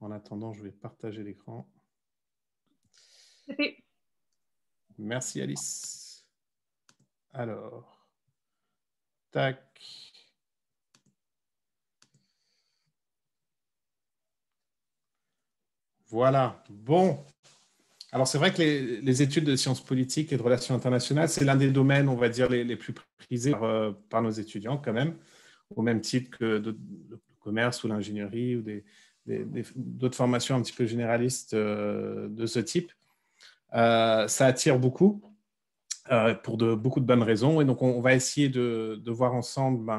En attendant, je vais partager l'écran. Ok. Merci Alice. Alors, tac. Voilà, bon. Alors, c'est vrai que les études de sciences politiques et de relations internationales, c'est l'un des domaines, on va dire, les plus prisés par nos étudiants quand même, au même titre que le commerce ou l'ingénierie ou d'autres formations un petit peu généralistes de ce type. Ça attire beaucoup pour beaucoup de bonnes raisons. Et donc, on va essayer de voir ensemble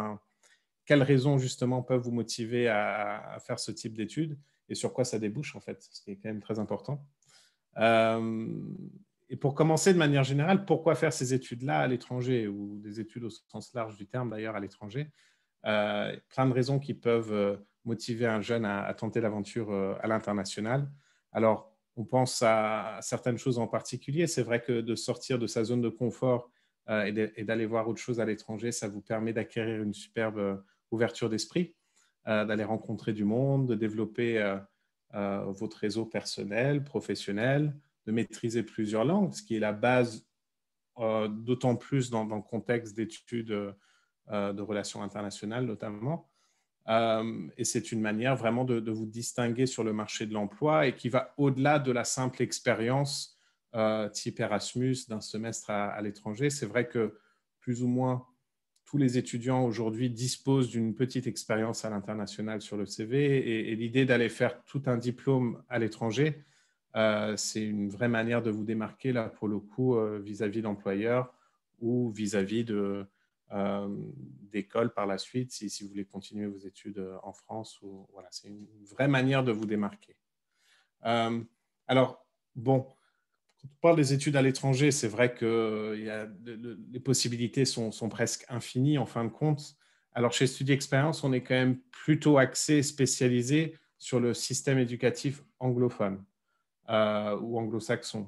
quelles raisons, justement, peuvent vous motiver à faire ce type d'études et sur quoi ça débouche, en fait, ce qui est quand même très important. Et pour commencer, de manière générale, pourquoi faire ces études-là à l'étranger ou des études au sens large du terme, d'ailleurs, à l'étranger? Plein de raisons qui peuvent motiver un jeune à tenter l'aventure à l'international. Alors, on pense à certaines choses en particulier. C'est vrai que de sortir de sa zone de confort et d'aller voir autre chose à l'étranger, ça vous permet d'acquérir une superbe ouverture d'esprit, d'aller rencontrer du monde, de développer votre réseau personnel, professionnel, de maîtriser plusieurs langues, ce qui est la base, d'autant plus dans le contexte d'études de relations internationales notamment. Et c'est une manière vraiment de vous distinguer sur le marché de l'emploi et qui va au-delà de la simple expérience type Erasmus d'un semestre à l'étranger. C'est vrai que plus ou moins tous les étudiants aujourd'hui disposent d'une petite expérience à l'international sur le CV et l'idée d'aller faire tout un diplôme à l'étranger, c'est une vraie manière de vous démarquer là pour le coup vis-à-vis d'employeurs ou vis-à-vis d'écoles par la suite si vous voulez continuer vos études en France. Voilà, c'est une vraie manière de vous démarquer. Alors, bon, quand on parle des études à l'étranger, c'est vrai que les possibilités sont presque infinies en fin de compte. Alors, chez Studi Expérience, on est quand même plutôt axé, spécialisé sur le système éducatif anglophone ou anglo-saxon.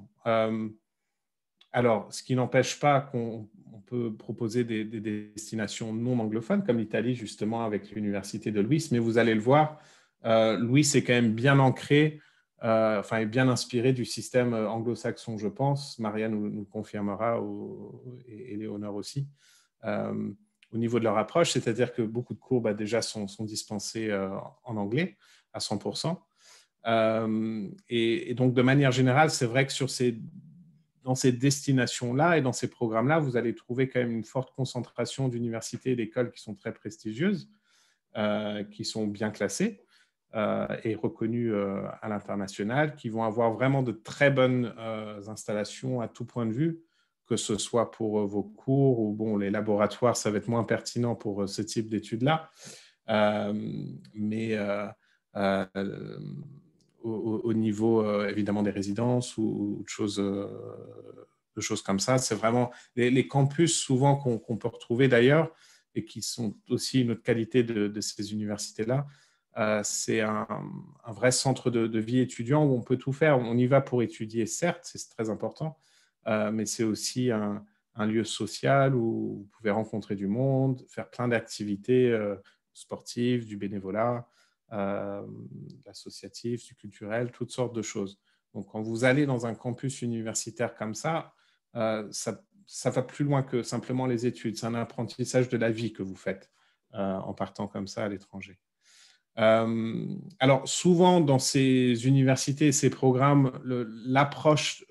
Alors, ce qui n'empêche pas qu'on peut proposer des destinations non anglophones, comme l'Italie, justement, avec l'université de Luis. Mais vous allez le voir, Luis est quand même bien ancré, est bien inspiré du système anglo-saxon, je pense. Marianne nous confirmera, et Léonore aussi. Au niveau de leur approche, c'est-à-dire que beaucoup de cours déjà sont dispensés en anglais à 100%. Et donc, de manière générale, c'est vrai que dans ces destinations-là et dans ces programmes-là, vous allez trouver quand même une forte concentration d'universités et d'écoles qui sont très prestigieuses, qui sont bien classées et reconnues à l'international, qui vont avoir vraiment de très bonnes installations à tout point de vue, que ce soit pour vos cours ou bon, les laboratoires, ça va être moins pertinent pour ce type d'études-là. Mais au niveau évidemment des résidences ou de choses comme ça. C'est vraiment les campus souvent qu'on peut retrouver d'ailleurs et qui sont aussi une autre qualité de ces universités-là. C'est un vrai centre de vie étudiant où on peut tout faire. On y va pour étudier, certes, c'est très important, mais c'est aussi un lieu social où vous pouvez rencontrer du monde, faire plein d'activités sportives, du bénévolat, l'associatif, du culturel, toutes sortes de choses. Donc, quand vous allez dans un campus universitaire comme ça va plus loin que simplement les études. C'est un apprentissage de la vie que vous faites en partant comme ça à l'étranger. Alors, souvent, dans ces universités et ces programmes, l'approche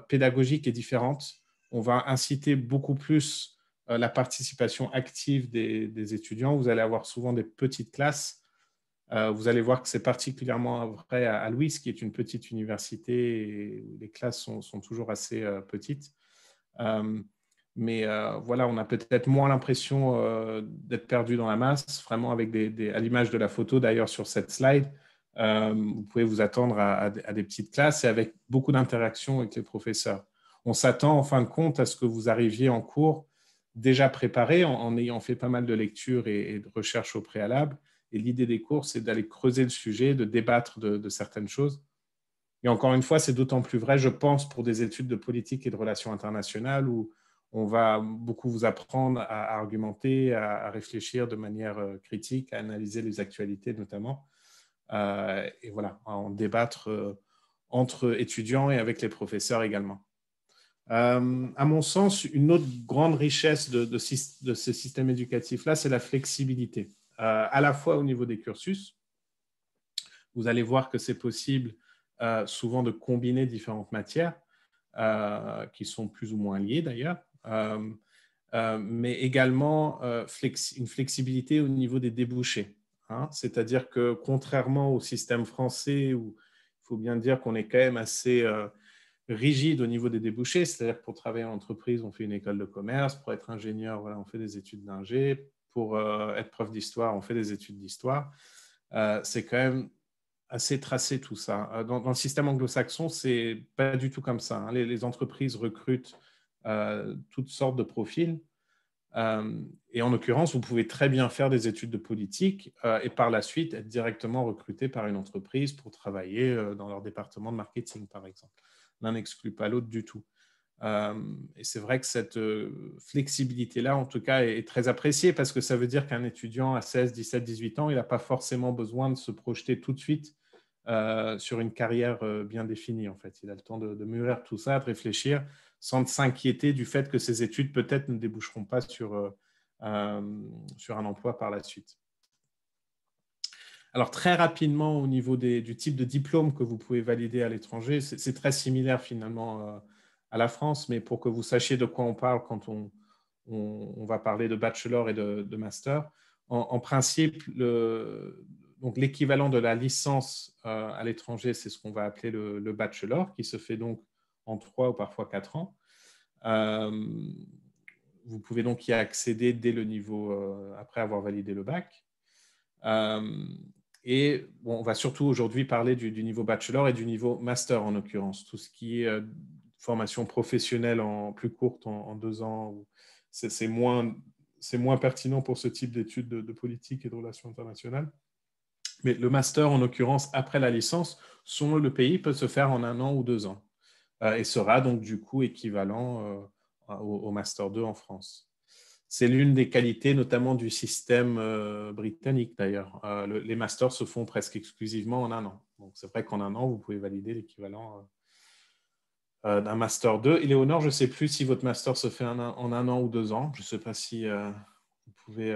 pédagogique est différente. On va inciter beaucoup plus la participation active des étudiants. Vous allez avoir souvent des petites classes. Vous allez voir que c'est particulièrement vrai à Louis, qui est une petite université où les classes sont toujours assez petites. Mais voilà, on a peut-être moins l'impression d'être perdu dans la masse, vraiment avec à l'image de la photo d'ailleurs sur cette slide. Vous pouvez vous attendre à des petites classes et avec beaucoup d'interactions avec les professeurs. On s'attend en fin de compte à ce que vous arriviez en cours déjà préparé, en ayant fait pas mal de lectures et de recherches au préalable. Et l'idée des cours, c'est d'aller creuser le sujet, de débattre de certaines choses. Et encore une fois, c'est d'autant plus vrai, je pense, pour des études de politique et de relations internationales où on va beaucoup vous apprendre à argumenter, à réfléchir de manière critique, à analyser les actualités notamment. et voilà, en débattre entre étudiants et avec les professeurs également. À mon sens, une autre grande richesse de ce système éducatif-là, c'est la flexibilité, à la fois au niveau des cursus. Vous allez voir que c'est possible souvent de combiner différentes matières qui sont plus ou moins liées d'ailleurs, mais également une flexibilité au niveau des débouchés. Hein. C'est-à-dire que contrairement au système français où il faut bien dire qu'on est quand même assez rigide au niveau des débouchés, c'est-à-dire que pour travailler en entreprise, on fait une école de commerce, pour être ingénieur, voilà, on fait des études d'ingé, pour être prof d'histoire, on fait des études d'histoire. C'est quand même assez tracé tout ça. Dans le système anglo-saxon, c'est pas du tout comme ça. Hein. Les entreprises recrutent toutes sortes de profils. Et en l'occurrence, vous pouvez très bien faire des études de politique et par la suite être directement recruté par une entreprise pour travailler dans leur département de marketing, par exemple. L'un n'exclut pas l'autre du tout. Et c'est vrai que cette flexibilité-là, en tout cas, est très appréciée parce que ça veut dire qu'un étudiant à 16, 17, 18 ans, il n'a pas forcément besoin de se projeter tout de suite sur une carrière bien définie. En fait. Il a le temps de mûrir tout ça, de réfléchir, sans s'inquiéter du fait que ses études peut-être ne déboucheront pas sur un emploi par la suite. Alors, très rapidement, au niveau du type de diplôme que vous pouvez valider à l'étranger, c'est très similaire finalement à la France, mais pour que vous sachiez de quoi on parle quand on va parler de bachelor et de master, en principe, donc l'équivalent de la licence à l'étranger, c'est ce qu'on va appeler le bachelor, qui se fait donc en 3 ou parfois 4 ans. Vous pouvez donc y accéder dès le niveau, après avoir validé le bac. Et bon, on va surtout aujourd'hui parler du niveau bachelor et du niveau master en l'occurrence. Tout ce qui est formation professionnelle plus courte en 2 ans, c'est moins pertinent pour ce type d'études de politique et de relations internationales. Mais le master, en l'occurrence, après la licence, selon le pays, peut se faire en 1 an ou 2 ans et sera donc du coup équivalent au Master 2 en France. C'est l'une des qualités notamment du système britannique d'ailleurs. Les masters se font presque exclusivement en 1 an. Donc c'est vrai qu'en 1 an, vous pouvez valider l'équivalent d'un Master 2. Et Léonore, je ne sais plus si votre Master se fait en 1 an ou 2 ans. Je ne sais pas si vous pouvez…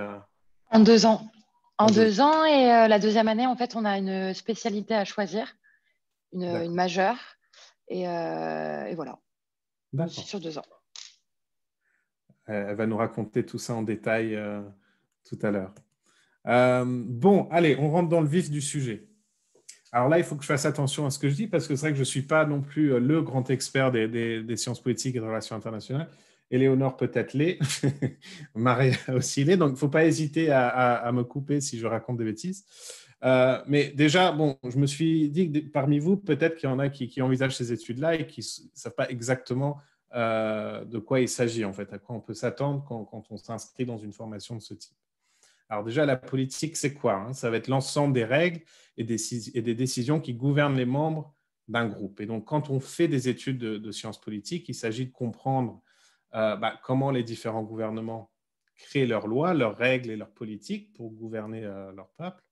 En 2 ans. En En 2 ans et la deuxième année, en fait, on a une spécialité à choisir, une D'accord. majeure. Et voilà, aussi D'accord. sur 2 ans. Elle va nous raconter tout ça en détail tout à l'heure. Bon, allez, on rentre dans le vif du sujet. Alors là, il faut que je fasse attention à ce que je dis parce que c'est vrai que je ne suis pas non plus le grand expert des sciences politiques et des relations internationales. Éléonore peut-être l'est, Marie aussi l'est, donc il ne faut pas hésiter à me couper si je raconte des bêtises. Mais déjà, bon, je me suis dit que parmi vous, peut-être qu'il y en a qui envisagent ces études-là et qui ne savent pas exactement de quoi il s'agit, en fait, à quoi on peut s'attendre quand on s'inscrit dans une formation de ce type. Alors déjà, la politique, c'est quoi, hein? Ça va être l'ensemble des règles et des décisions qui gouvernent les membres d'un groupe. Et donc, quand on fait des études de sciences politiques, il s'agit de comprendre comment les différents gouvernements créent leurs lois, leurs règles et leurs politiques pour gouverner leur peuple,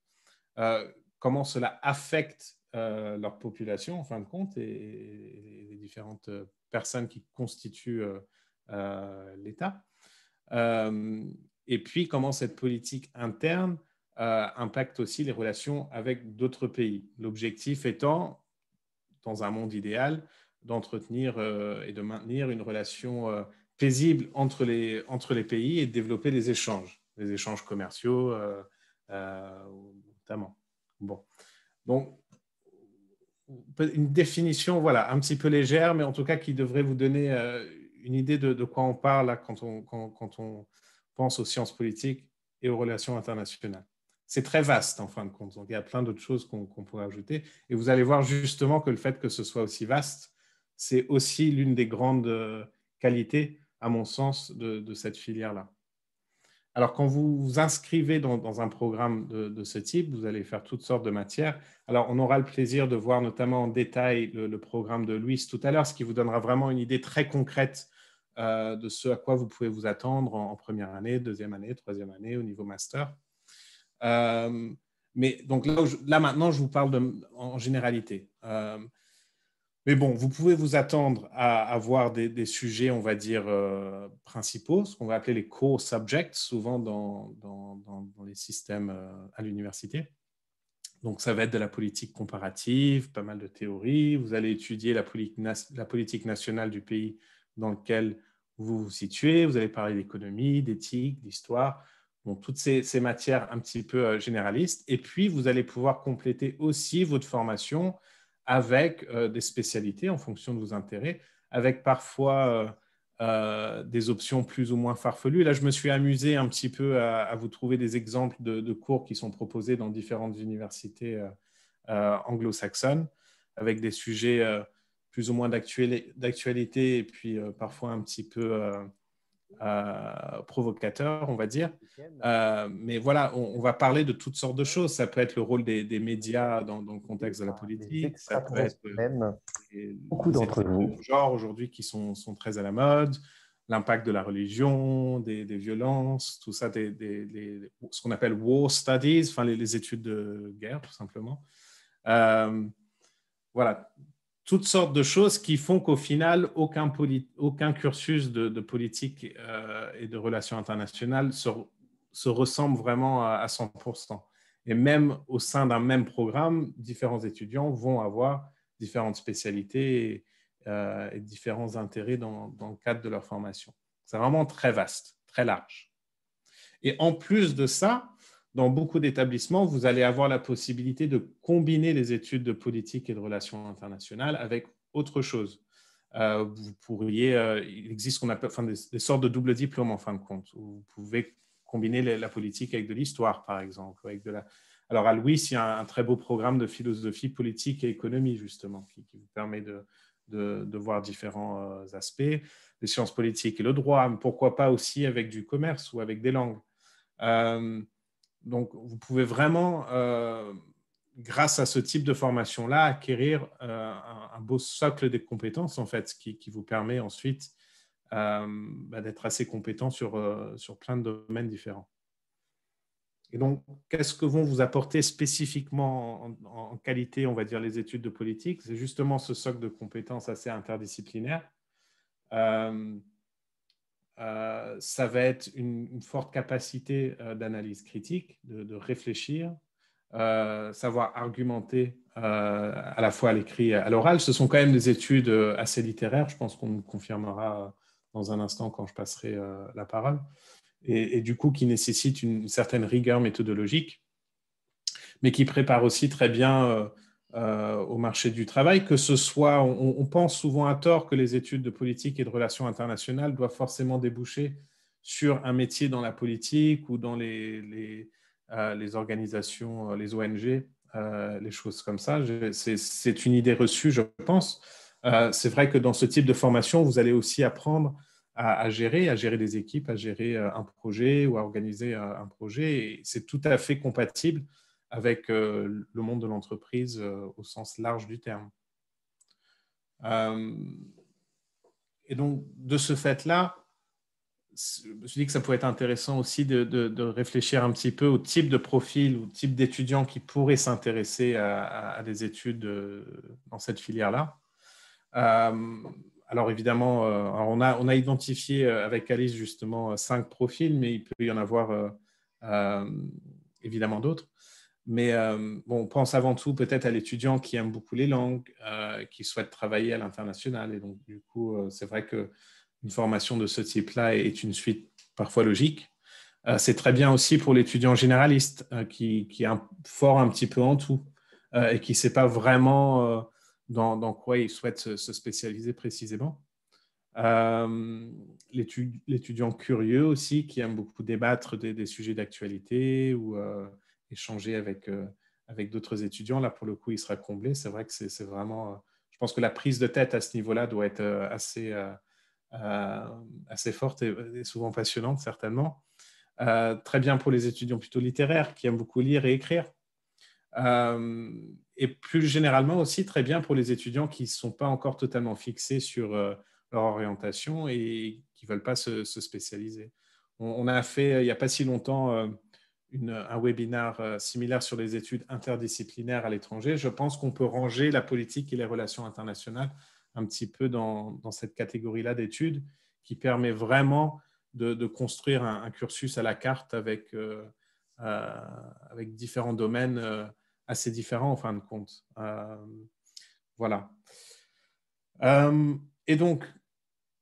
comment cela affecte leur population, en fin de compte, et les différentes personnes qui constituent l'État. Et puis, comment cette politique interne impacte aussi les relations avec d'autres pays. L'objectif étant, dans un monde idéal, d'entretenir et de maintenir une relation paisible entre les pays et de développer des échanges commerciaux notamment. Bon. Donc, une définition, voilà, un petit peu légère, mais en tout cas qui devrait vous donner une idée de quoi on parle là, quand on pense aux sciences politiques et aux relations internationales. C'est très vaste en fin de compte, donc il y a plein d'autres choses qu'on pourrait ajouter. Et vous allez voir justement que le fait que ce soit aussi vaste, c'est aussi l'une des grandes qualités, à mon sens, de cette filière-là. Alors, quand vous vous inscrivez dans un programme de ce type, vous allez faire toutes sortes de matières. Alors, on aura le plaisir de voir notamment en détail le programme de Louise tout à l'heure, ce qui vous donnera vraiment une idée très concrète de ce à quoi vous pouvez vous attendre en première année, deuxième année, troisième année au niveau master. Mais donc là maintenant, je vous parle en généralité. Mais bon, vous pouvez vous attendre à avoir des sujets, on va dire, principaux, ce qu'on va appeler les core subjects, souvent dans les systèmes à l'université. Donc, ça va être de la politique comparative, pas mal de théories. Vous allez étudier la politique nationale du pays dans lequel vous vous situez. Vous allez parler d'économie, d'éthique, d'histoire. Bon, toutes ces matières un petit peu généralistes. Et puis, vous allez pouvoir compléter aussi votre formation avec des spécialités en fonction de vos intérêts, avec parfois des options plus ou moins farfelues. Là, je me suis amusé un petit peu à vous trouver des exemples de cours qui sont proposés dans différentes universités anglo-saxonnes, avec des sujets plus ou moins d'actualité et puis parfois un petit peu provocateur, on va dire. Mais voilà, on va parler de toutes sortes de choses. Ça peut être le rôle des médias dans le contexte de la politique. Ça peut être beaucoup les d'entre études vous. de genre aujourd'hui qui sont très à la mode, l'impact de la religion, des violences, tout ça, ce qu'on appelle war studies, enfin les études de guerre, tout simplement. Voilà, toutes sortes de choses qui font qu'au final, aucun cursus de politique et de relations internationales se ressemble vraiment à 100%. Et même au sein d'un même programme, différents étudiants vont avoir différentes spécialités et différents intérêts dans le cadre de leur formation. C'est vraiment très vaste, très large. Et en plus de ça, dans beaucoup d'établissements, vous allez avoir la possibilité de combiner les études de politique et de relations internationales avec autre chose. Il existe ce qu'on appelle des sortes de double diplôme en fin de compte, où vous pouvez combiner la politique avec de l'histoire, par exemple. Alors, à Louis, il y a un très beau programme de philosophie politique et économie, justement, qui vous permet de voir différents aspects, les sciences politiques et le droit, mais pourquoi pas aussi avec du commerce ou avec des langues. Donc, vous pouvez vraiment, grâce à ce type de formation-là, acquérir un beau socle des compétences, en fait, qui vous permet ensuite d'être assez compétent sur plein de domaines différents. Et donc, qu'est-ce que vont vous apporter spécifiquement en qualité, on va dire, les études de politique? C'est justement ce socle de compétences assez interdisciplinaire. Ça va être une forte capacité d'analyse critique, de réfléchir, savoir argumenter à la fois à l'écrit et à l'oral. Ce sont quand même des études assez littéraires, je pense qu'on nous confirmera dans un instant quand je passerai la parole, et du coup qui nécessitent une certaine rigueur méthodologique, mais qui prépare aussi très bien au marché du travail, que ce soit, on pense souvent à tort que les études de politique et de relations internationales doivent forcément déboucher sur un métier dans la politique ou dans les organisations, les ONG, les choses comme ça. C'est une idée reçue, je pense. C'est vrai que dans ce type de formation, vous allez aussi apprendre à gérer des équipes, à gérer un projet ou à organiser un projet. Et c'est tout à fait compatible avec le monde de l'entreprise au sens large du terme. Et donc, de ce fait-là, je me suis dit que ça pourrait être intéressant aussi de réfléchir un petit peu au type de profil ou type d'étudiants qui pourraient s'intéresser à des études dans cette filière-là. Alors évidemment, on a identifié avec Alice justement 5 profils, mais il peut y en avoir évidemment d'autres. Mais on pense avant tout peut-être à l'étudiant qui aime beaucoup les langues, qui souhaite travailler à l'international. Et donc, du coup, c'est vrai qu'une formation de ce type-là est une suite parfois logique. C'est très bien aussi pour l'étudiant généraliste qui est fort un petit peu en tout et qui ne sait pas vraiment dans quoi il souhaite se spécialiser précisément. L'étudiant curieux aussi qui aime beaucoup débattre des sujets d'actualité ou échanger avec d'autres étudiants. Là, pour le coup, il sera comblé. C'est vrai que c'est vraiment... je pense que la prise de tête à ce niveau-là doit être assez forte et souvent passionnante, certainement. Très bien pour les étudiants plutôt littéraires qui aiment beaucoup lire et écrire. Et plus généralement aussi, très bien pour les étudiants qui ne sont pas encore totalement fixés sur leur orientation et qui ne veulent pas se spécialiser. On a fait, il n'y a pas si longtemps, un webinaire similaire sur les études interdisciplinaires à l'étranger, je pense qu'on peut ranger la politique et les relations internationales un petit peu dans cette catégorie-là d'études qui permet vraiment de construire un cursus à la carte avec différents domaines assez différents en fin de compte. Voilà. Et donc,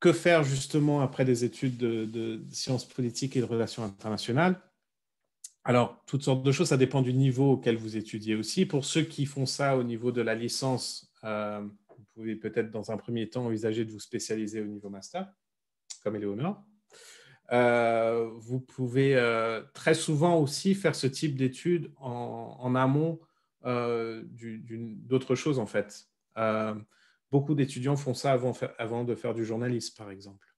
que faire justement après des études de sciences politiques et de relations internationales? Alors, toutes sortes de choses, ça dépend du niveau auquel vous étudiez aussi. Pour ceux qui font ça au niveau de la licence, vous pouvez peut-être dans un premier temps envisager de vous spécialiser au niveau master, comme Éléonore. Vous pouvez très souvent aussi faire ce type d'études en amont d'autres choses, en fait. Beaucoup d'étudiants font ça avant de faire du journalisme, par exemple.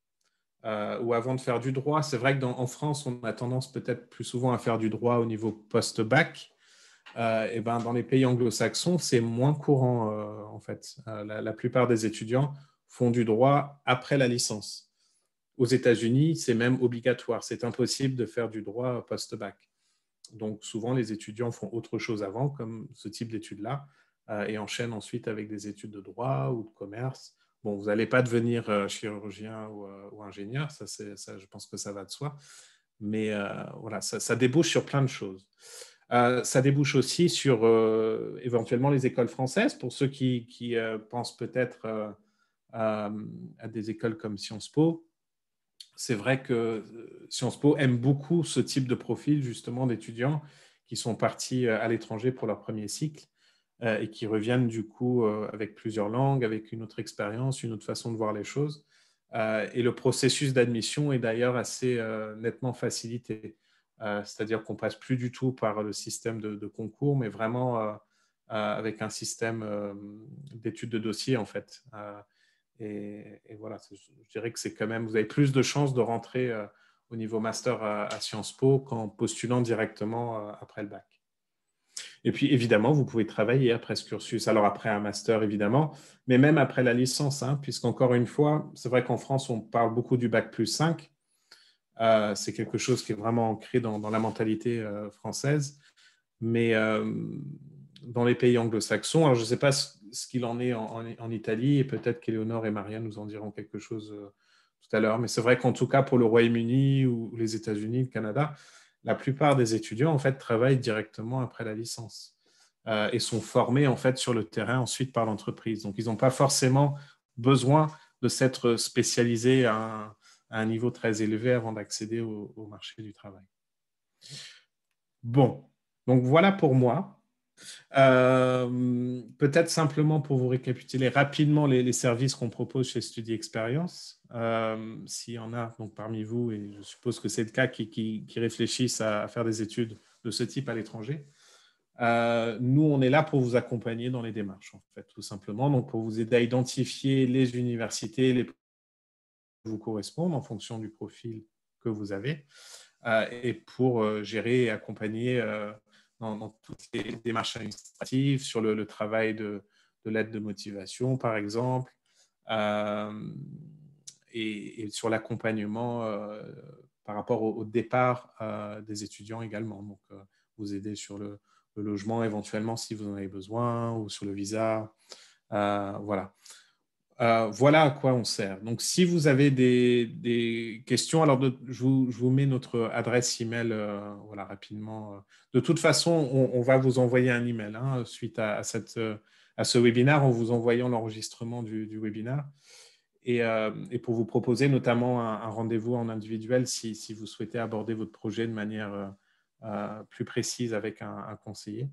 Ou avant de faire du droit. C'est vrai qu'en France, on a tendance peut-être plus souvent à faire du droit au niveau post-bac. Et ben, dans les pays anglo-saxons, c'est moins courant, en fait. La plupart des étudiants font du droit après la licence. Aux États-Unis, c'est même obligatoire. C'est impossible de faire du droit post-bac. Donc, souvent, les étudiants font autre chose avant, comme ce type d'études-là, et enchaînent ensuite avec des études de droit ou de commerce. Bon, vous n'allez pas devenir chirurgien ou ingénieur, ça, je pense que ça va de soi. Mais voilà, ça débouche sur plein de choses. Ça débouche aussi sur éventuellement les écoles françaises, pour ceux qui pensent peut-être à des écoles comme Sciences Po. C'est vrai que Sciences Po aime beaucoup ce type de profil, justement, d'étudiants qui sont partis à l'étranger pour leur premier cycle et qui reviennent du coup avec plusieurs langues, avec une autre expérience, une autre façon de voir les choses. Et le processus d'admission est d'ailleurs assez nettement facilité. C'est-à-dire qu'on ne passe plus du tout par le système de concours, mais vraiment avec un système d'études de dossier, en fait. Et voilà, je dirais que c'est quand même, vous avez plus de chances de rentrer au niveau master à Sciences Po qu'en postulant directement après le bac. Et puis, évidemment, vous pouvez travailler après ce cursus. Alors, après un master, évidemment, mais même après la licence, hein, puisqu'encore une fois, c'est vrai qu'en France, on parle beaucoup du bac plus 5. C'est quelque chose qui est vraiment ancré dans la mentalité française. Mais dans les pays anglo-saxons, alors je ne sais pas ce qu'il en est en Italie, et peut-être qu'Éléonore et Maria nous en diront quelque chose tout à l'heure, mais c'est vrai qu'en tout cas pour le Royaume-Uni ou les États-Unis, le Canada, la plupart des étudiants en fait travaillent directement après la licence et sont formés en fait sur le terrain ensuite par l'entreprise. Donc ils n'ont pas forcément besoin de s'être spécialisés à un niveau très élevé avant d'accéder au marché du travail. Bon, donc voilà pour moi. Peut-être simplement pour vous récapituler rapidement les services qu'on propose chez Studi Experience. S'il y en a donc, parmi vous, et je suppose que c'est le cas, qui réfléchissent à faire des études de ce type à l'étranger, nous, on est là pour vous accompagner dans les démarches, en fait, tout simplement. Donc, pour vous aider à identifier les universités, les qui vous correspondent en fonction du profil que vous avez, et pour gérer et accompagner dans toutes les démarches administratives, sur le travail de l'aide de motivation, par exemple, et sur l'accompagnement par rapport au départ des étudiants également. Donc, vous aider sur le logement éventuellement si vous en avez besoin, ou sur le visa. Voilà. Voilà à quoi on sert. Donc, si vous avez des questions, alors je vous mets notre adresse email voilà, rapidement. De toute façon, on va vous envoyer un email suite à ce webinaire, en vous envoyant l'enregistrement du webinaire et pour vous proposer notamment un rendez-vous en individuel si vous souhaitez aborder votre projet de manière plus précise avec un conseiller.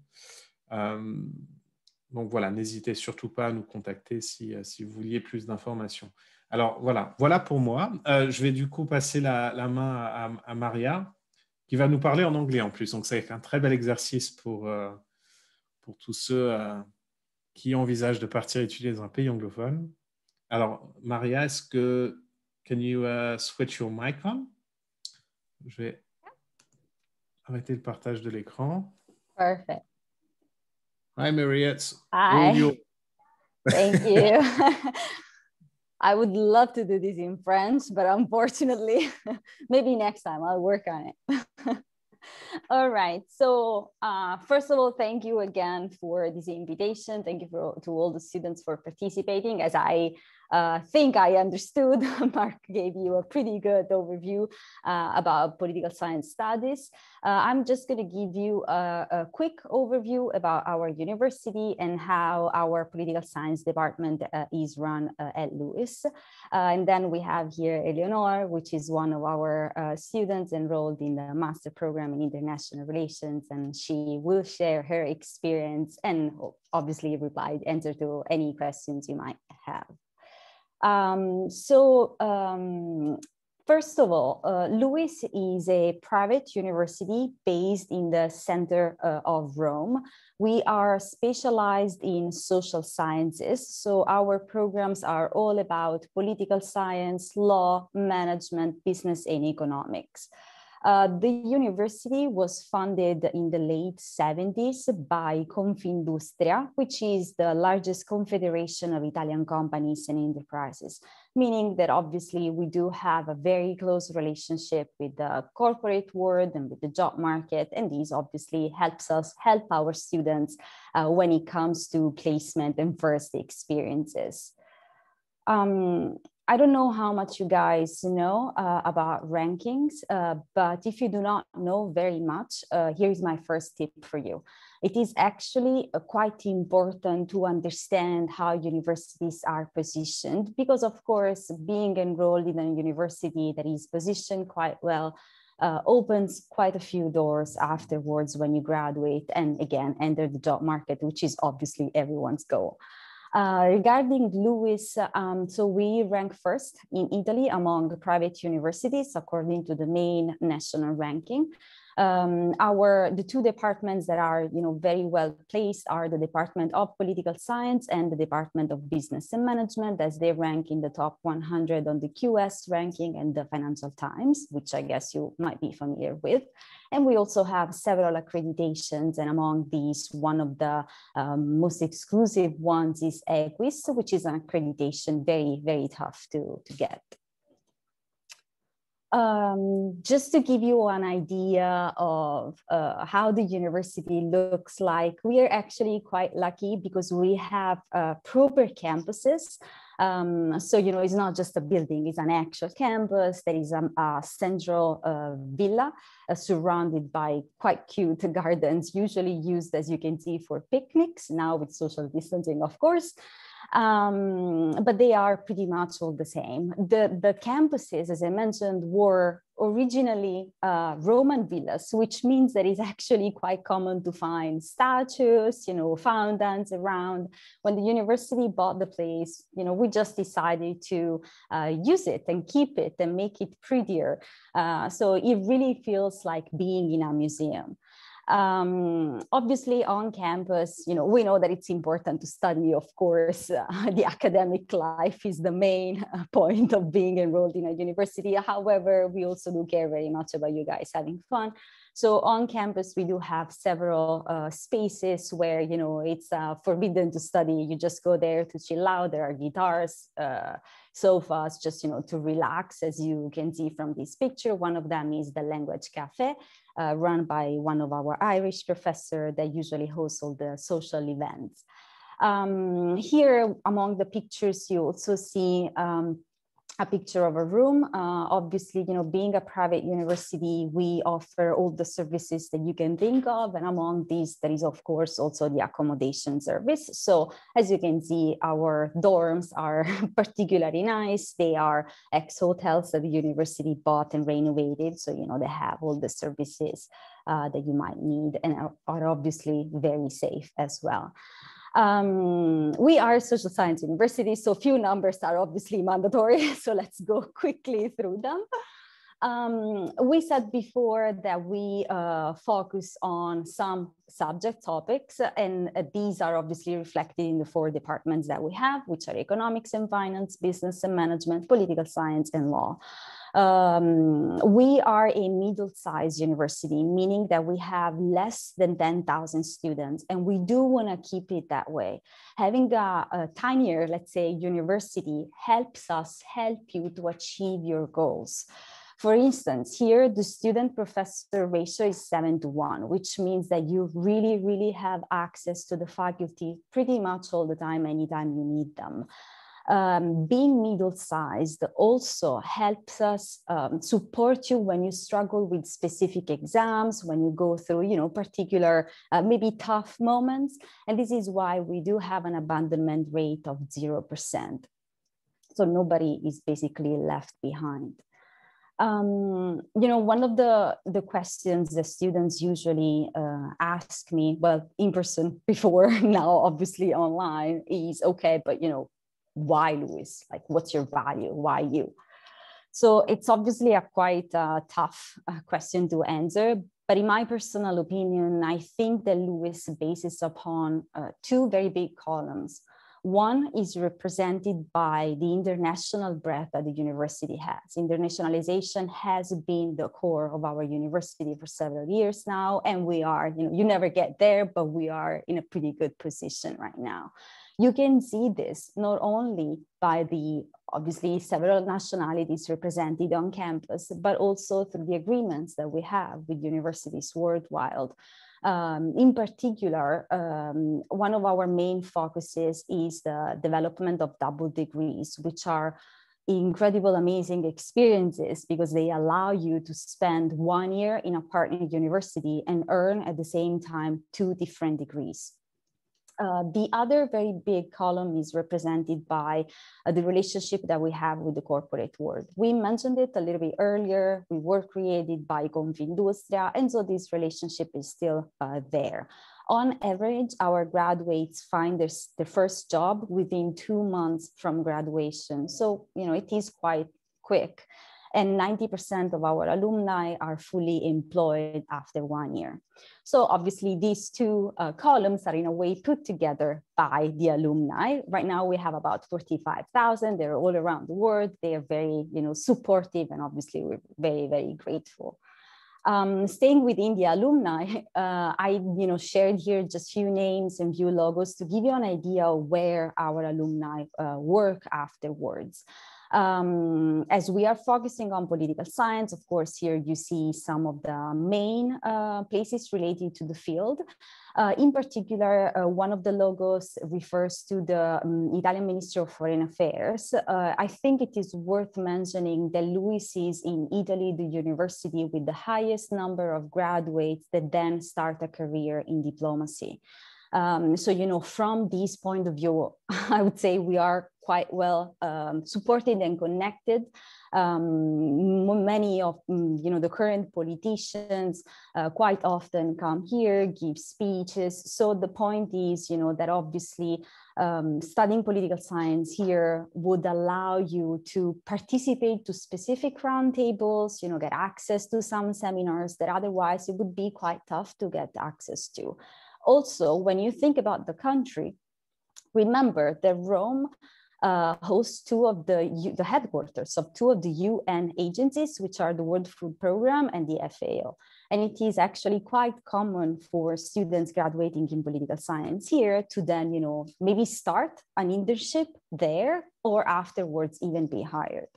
Donc voilà, n'hésitez surtout pas à nous contacter si vous vouliez plus d'informations. Alors voilà pour moi. Je vais du coup passer la main à Maria, qui va nous parler en anglais en plus. Donc c'est un très bel exercice pour tous ceux qui envisagent de partir étudier dans un pays anglophone. Alors Maria, can you switch your mic on? Je vais arrêter le partage de l'écran. Perfect. Hi Maria, it's Hi. all yours. Thank you. I would love to do this in French, but unfortunately, maybe next time I'll work on it. All right. So first of all, thank you again for this invitation. Thank you to all the students for participating. As I think I understood, Mark gave you a pretty good overview about political science studies. I'm just going to give you a quick overview about our university and how our political science department is run at Lewis. And then we have here Eleonore, which is one of our students enrolled in the master program in international relations, and she will share her experience and obviously answer to any questions you might have. First of all, Lewis is a private university based in the center of Rome. We are specialized in social sciences, so our programs are all about political science, law, management, business, and economics. The university was founded in the late 70s by Confindustria, which is the largest confederation of Italian companies and enterprises, meaning that obviously we do have a very close relationship with the corporate world and with the job market. And this obviously helps us help our students when it comes to placement and first experiences. I don't know how much you guys know about rankings, but if you do not know very much, here's my first tip for you. It is actually quite important to understand how universities are positioned, because of course, being enrolled in a university that is positioned quite well opens quite a few doors afterwards when you graduate and again, enter the job market, which is obviously everyone's goal. Regarding Lewis, so we rank first in Italy among private universities according to the main national ranking. The two departments that are very well placed are the Department of Political Science and the Department of Business and Management, as they rank in the top 100 on the QS ranking and the Financial Times, which I guess you might be familiar with. And we also have several accreditations, and among these, one of the most exclusive ones is EQUIS, which is an accreditation very, very tough to get. Just to give you an idea of how the university looks like, we are actually quite lucky because we have proper campuses. So, it's not just a building, it's an actual campus. There is a central villa surrounded by quite cute gardens, usually used, as you can see, for picnics, now with social distancing, of course. But they are pretty much all the same. The campuses, as I mentioned, were originally Roman villas, which means that it's actually quite common to find statues, fountains around. When the university bought the place, we just decided to use it and keep it and make it prettier. So it really feels like being in a museum. Obviously on campus, we know that it's important to study, of course. The academic life is the main point of being enrolled in a university. However, we also do care very much about you guys having fun. So on campus, we do have several spaces where, it's forbidden to study. You just go there to chill out. There are guitars, sofas, just, to relax, as you can see from this picture. One of them is the Language Cafe, run by one of our Irish professors that usually hosts all the social events. Here, among the pictures, you also see a picture of a room. Obviously, being a private university, we offer all the services that you can think of. And among these, there is, of course, also the accommodation service. So as you can see, our dorms are particularly nice. They are ex-hotels that the university bought and renovated. So, they have all the services that you might need and are obviously very safe as well. We are a social science university, so few numbers are obviously mandatory. So let's go quickly through them. We said before that we focus on some subject topics, and these are obviously reflected in the 4 departments that we have, which are economics and finance, business and management, political science, and law. We are a middle-sized university, meaning that we have less than 10,000 students, and we do want to keep it that way. Having a tinier, let's say, university helps us help you to achieve your goals. For instance, here the student-professor ratio is 7:1, which means that you really, really have access to the faculty pretty much all the time, anytime you need them. Being middle-sized also helps us support you when you struggle with specific exams, when you go through, you know, particular, maybe tough moments. And this is why we do have an abandonment rate of 0%. So nobody is basically left behind. You know, one of the questions the students usually ask me, well, in person before, now obviously online, is, okay, but you know, why Luis? Like, what's your value? Why you? So it's obviously a quite tough question to answer. But in my personal opinion, I think that Luis bases upon two very big columns. One is represented by the international breadth that the university has. Internationalization has been the core of our university for several years now, and we are, you know, you never get there, but we are in a pretty good position right now. You can see this not only by the, obviously, several nationalities represented on campus, but also through the agreements that we have with universities worldwide. In particular, one of our main focuses is the development of double degrees, which are incredible, amazing experiences because they allow you to spend 1 year in a partner university and earn at the same time 2 different degrees. The other very big column is represented by the relationship that we have with the corporate world. We mentioned it a little bit earlier. We were created by Confindustria, and so this relationship is still there. On average, our graduates find their first job within 2 months from graduation. So, you know, it is quite quick. And 90% of our alumni are fully employed after 1 year. So obviously these two columns are in a way put together by the alumni. Right now we have about 45,000. They're all around the world. They are very, you know, supportive, and obviously we're very, very grateful. Staying within the alumni, I shared here just few names and few logos to give you an idea of where our alumni work afterwards. As we are focusing on political science, of course, here you see some of the main places related to the field. In particular, one of the logos refers to the Italian Ministry of Foreign Affairs. I think it is worth mentioning that Luis is in Italy, the university with the highest number of graduates that then start a career in diplomacy. So, you know, from this point of view, I would say we are quite well supported and connected. Many of, the current politicians quite often come here, give speeches. So the point is, that obviously studying political science here would allow you to participate to specific roundtables, get access to some seminars that otherwise it would be quite tough to get access to. Also, when you think about the country, remember that Rome hosts two of the headquarters of two of the UN agencies, which are the World Food Programme and the FAO. And it is actually quite common for students graduating in political science here to then, maybe start an internship there or afterwards even be hired.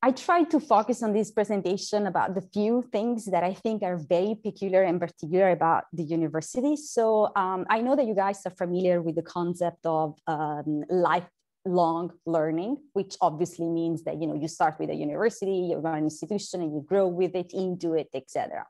I tried to focus on this presentation about the few things that I think are very peculiar and particular about the university. So I know that you guys are familiar with the concept of lifelong learning, which obviously means that, you start with a university, you run an institution and you grow with it, into it, etc.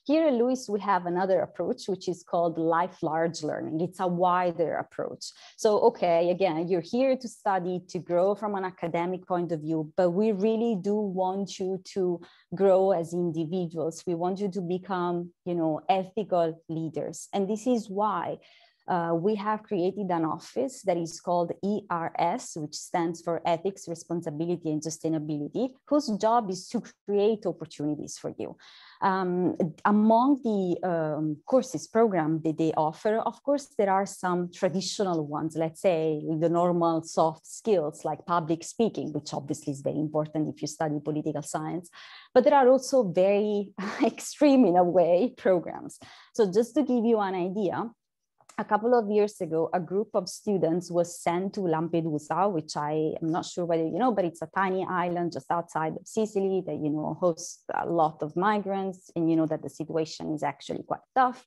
Here at Luis, we have another approach, which is called life-large learning. It's a wider approach. So, okay, again, you're here to study, to grow from an academic point of view, but we really do want you to grow as individuals. We want you to become, ethical leaders. And this is why we have created an office that is called ERS, which stands for Ethics, Responsibility, and Sustainability, whose job is to create opportunities for you. Among the courses program that they offer, of course, there are some traditional ones, let's say the normal soft skills like public speaking, which obviously is very important if you study political science, but there are also very extreme in a way programs. So just to give you an idea, a couple of years ago, a group of students was sent to Lampedusa, which I am not sure whether you know, but it's a tiny island just outside of Sicily that, you know, hosts a lot of migrants, and you know that the situation is actually quite tough.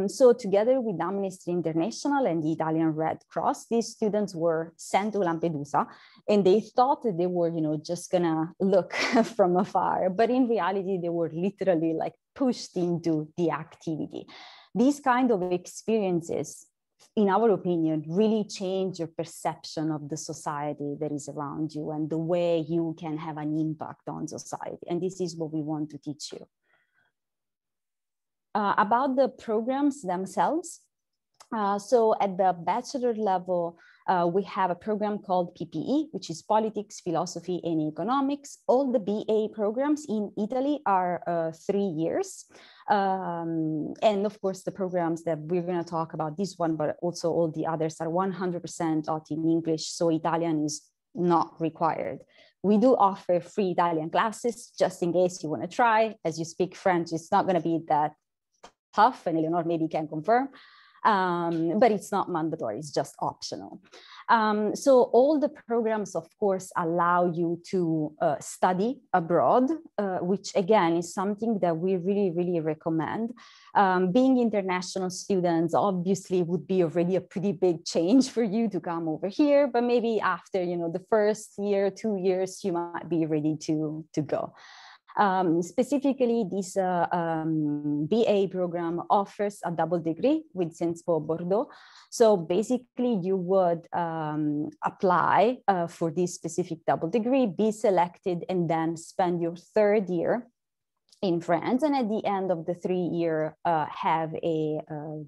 So together with Amnesty International and the Italian Red Cross, these students were sent to Lampedusa, and they thought that they were, you know, just gonna look from afar, but in reality, they were literally like pushed into the activity. These kind of experiences, in our opinion, really change your perception of the society that is around you and the way you can have an impact on society. And this is what we want to teach you. About the programs themselves, so at the bachelor level, we have a program called PPE, which is Politics, Philosophy, and Economics. All the BA programs in Italy are 3 years. And of course, the programs that we're going to talk about, this one, but also all the others, are 100% taught in English, so Italian is not required. We do offer free Italian classes, just in case you want to try. As you speak French, it's not going to be that tough, and Eleonore maybe can confirm, but it's not mandatory, it's just optional. So all the programs, of course, allow you to study abroad, which again is something that we really, really recommend. Being international students obviously would be already a pretty big change for you to come over here, but maybe after, you know, the first year, 2 years, you might be ready to go. Specifically, this BA program offers a double degree with Sciences Po Bordeaux. So basically, you would apply for this specific double degree, be selected, and then spend your 3rd year in France. And at the end of the 3-year, have a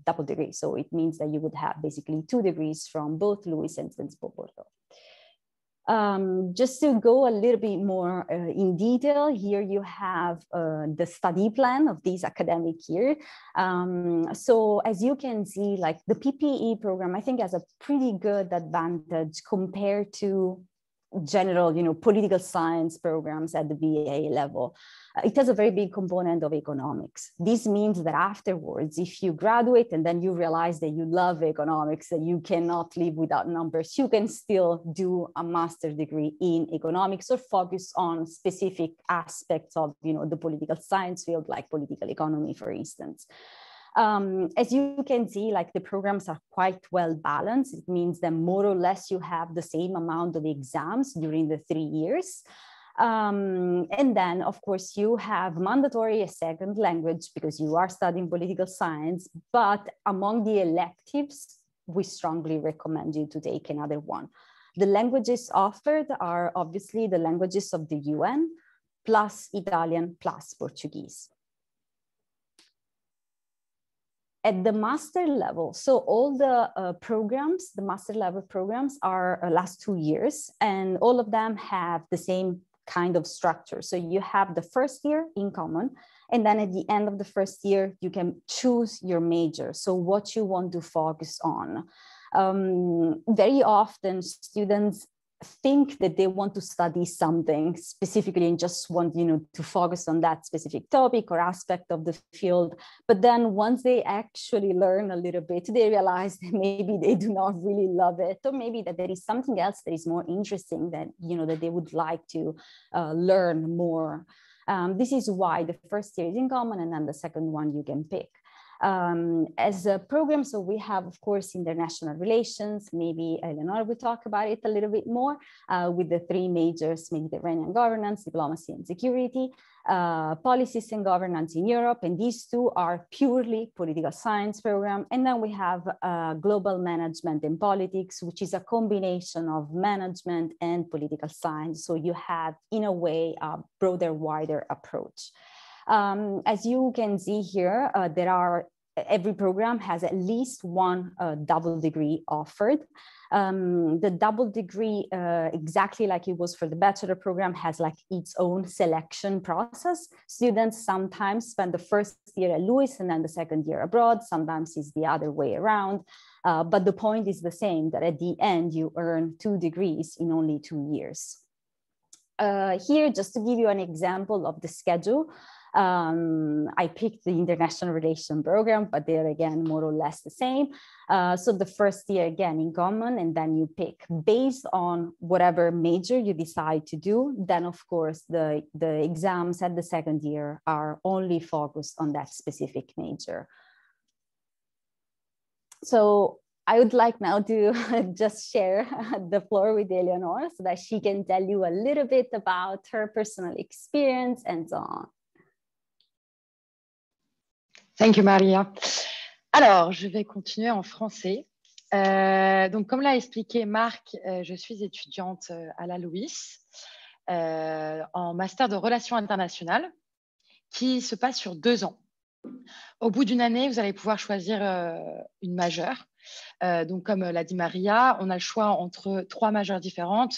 double degree. So it means that you would have basically 2 degrees from both LUISS and Sciences Po Bordeaux. Just to go a little bit more in detail, here you have the study plan of this academic year. So as you can see, like the PPE program, I think has a pretty good advantage compared to general, you know, political science programs at the BA level. It has a very big component of economics. This means that afterwards, if you graduate and then you realize that you love economics, that you cannot live without numbers, you can still do a master's degree in economics or focus on specific aspects of, you know, the political science field, like political economy, for instance. As you can see, like the programs are quite well balanced. It means that more or less you have the same amount of exams during the 3 years. And then, of course, you have mandatory a second language because you are studying political science, but among the electives, we strongly recommend you to take another one. The languages offered are obviously the languages of the UN, plus Italian, plus Portuguese. At the master level, so all the programs, the master level programs are last 2 years, and all of them have the same kind of structure. So you have the first year in common, and then at the end of the first year, you can choose your major. So what you want to focus on. Very often students think that they want to study something specifically and just want, you know, to focus on that specific topic or aspect of the field. But then once they actually learn a little bit, they realize that maybe they do not really love it, or maybe that there is something else that is more interesting that, you know, that they would like to learn more. This is why the first year is in common, and then the second one you can pick. As a program, so we have, of course, international relations. Maybe Eleonore will talk about it a little bit more with the 3 majors: Mediterranean governance, diplomacy and security, policies and governance in Europe. And these 2 are purely political science program. And then we have global management and politics, which is a combination of management and political science. So you have, in a way, a broader, wider approach. As you can see here, every program has at least one double degree offered. The double degree, exactly like it was for the bachelor program, has like its own selection process. Students sometimes spend the first year at LUISS and then the second year abroad. Sometimes it's the other way around. But the point is the same, that at the end you earn 2 degrees in only 2 years. Here, just to give you an example of the schedule, I picked the international relation program, but they're again more or less the same. So the first year again in common, and then you pick based on whatever major you decide to do. Then of course the exams at the second year are only focused on that specific major. So I would like now to just share the floor with Eleonore so that she can tell you a little bit about her personal experience and so on. Thank you, Maria. Alors, je vais continuer en français. Donc, comme l'a expliqué Marc, je suis étudiante à la Louis en master de relations internationales qui se passe sur 2 ans. Au bout d'une année, vous allez pouvoir choisir une majeure. Donc, comme l'a dit Maria, on a le choix entre 3 majeures différentes,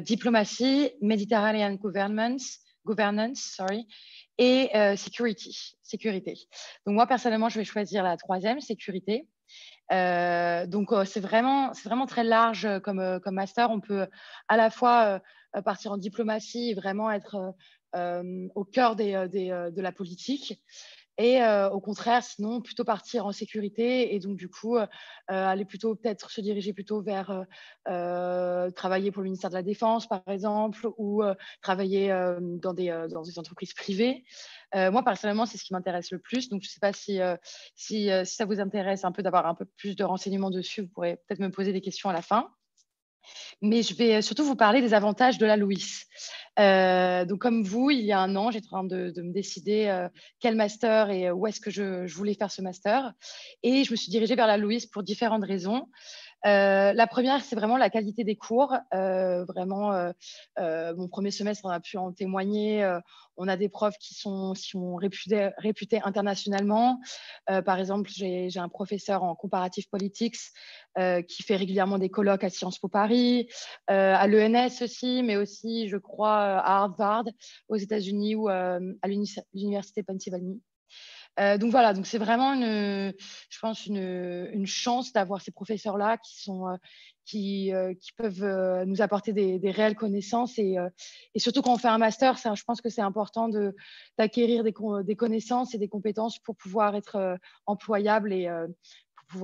diplomatie, Mediterranean governance, et sécurité. Donc, moi, personnellement, je vais choisir la 3e, sécurité. Donc, c'est vraiment très large comme master. On peut à la fois partir en diplomatie et vraiment être au cœur de la politique. Et au contraire, sinon, plutôt partir en sécurité et donc du coup, aller plutôt peut-être se diriger plutôt vers travailler pour le ministère de la Défense, par exemple, ou travailler dans des entreprises privées. Moi, personnellement, c'est ce qui m'intéresse le plus. Donc, je ne sais pas si ça vous intéresse un peu d'avoir un peu plus de renseignements dessus. Vous pourrez peut-être me poser des questions à la fin. Mais je vais surtout vous parler des avantages de la Louis. Donc, comme vous, il y a un an, j'étais en train de me décider quel master et où est-ce que je voulais faire ce master. Et je me suis dirigée vers la Louis pour différentes raisons. La première, c'est vraiment la qualité des cours. Vraiment, mon premier semestre, on a pu en témoigner. On a des profs qui sont réputés internationalement. Par exemple, j'ai un professeur en comparative politics qui fait régulièrement des colloques à Sciences Po Paris, à l'ENS aussi, mais aussi, je crois, à Harvard aux États-Unis ou à l'Université Pennsylvanie. Donc voilà, donc c'est vraiment je pense une chance d'avoir ces professeurs-là qui peuvent nous apporter des réelles connaissances et surtout quand on fait un master, je pense que c'est important d'acquérir des connaissances et des compétences pour pouvoir être employable et pour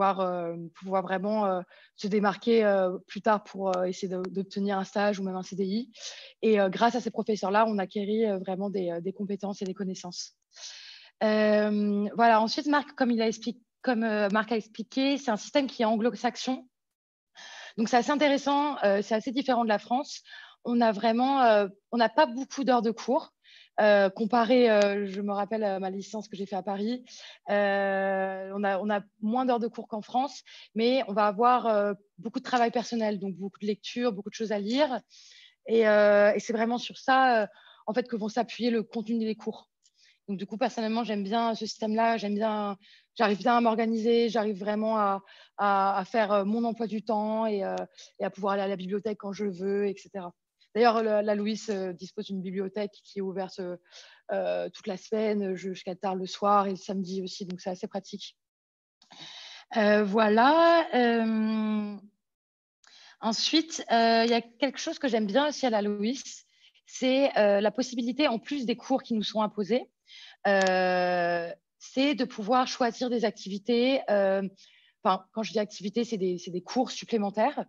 pouvoir vraiment se démarquer plus tard pour essayer d'obtenir un stage ou même un CDI. Et grâce à ces professeurs-là, on acquérit vraiment des compétences et des connaissances. Voilà. Ensuite, Marc, comme Marc a expliqué, c'est un système qui est anglo-saxon. Donc, c'est assez intéressant. C'est assez différent de la France. On n'a pas beaucoup d'heures de cours. Comparé, je me rappelle à ma licence que j'ai fait à Paris, on a moins d'heures de cours qu'en France, mais on va avoir beaucoup de travail personnel, donc beaucoup de lectures, beaucoup de choses à lire. Et c'est vraiment sur ça, en fait, que vont s'appuyer le contenu des cours. Donc, du coup, personnellement, j'aime bien ce système-là. J'arrive bien à m'organiser. J'arrive vraiment à faire mon emploi du temps et à pouvoir aller à la bibliothèque quand je veux, etc. D'ailleurs, la Louis dispose d'une bibliothèque qui est ouverte toute la semaine, jusqu'à tard le soir et le samedi aussi. Donc, c'est assez pratique. Voilà. Ensuite, il y a quelque chose que j'aime bien aussi à la Louis, c'est la possibilité, en plus des cours qui nous sont imposés, c'est de pouvoir choisir des activités. Enfin, quand je dis activités, c'est des cours supplémentaires.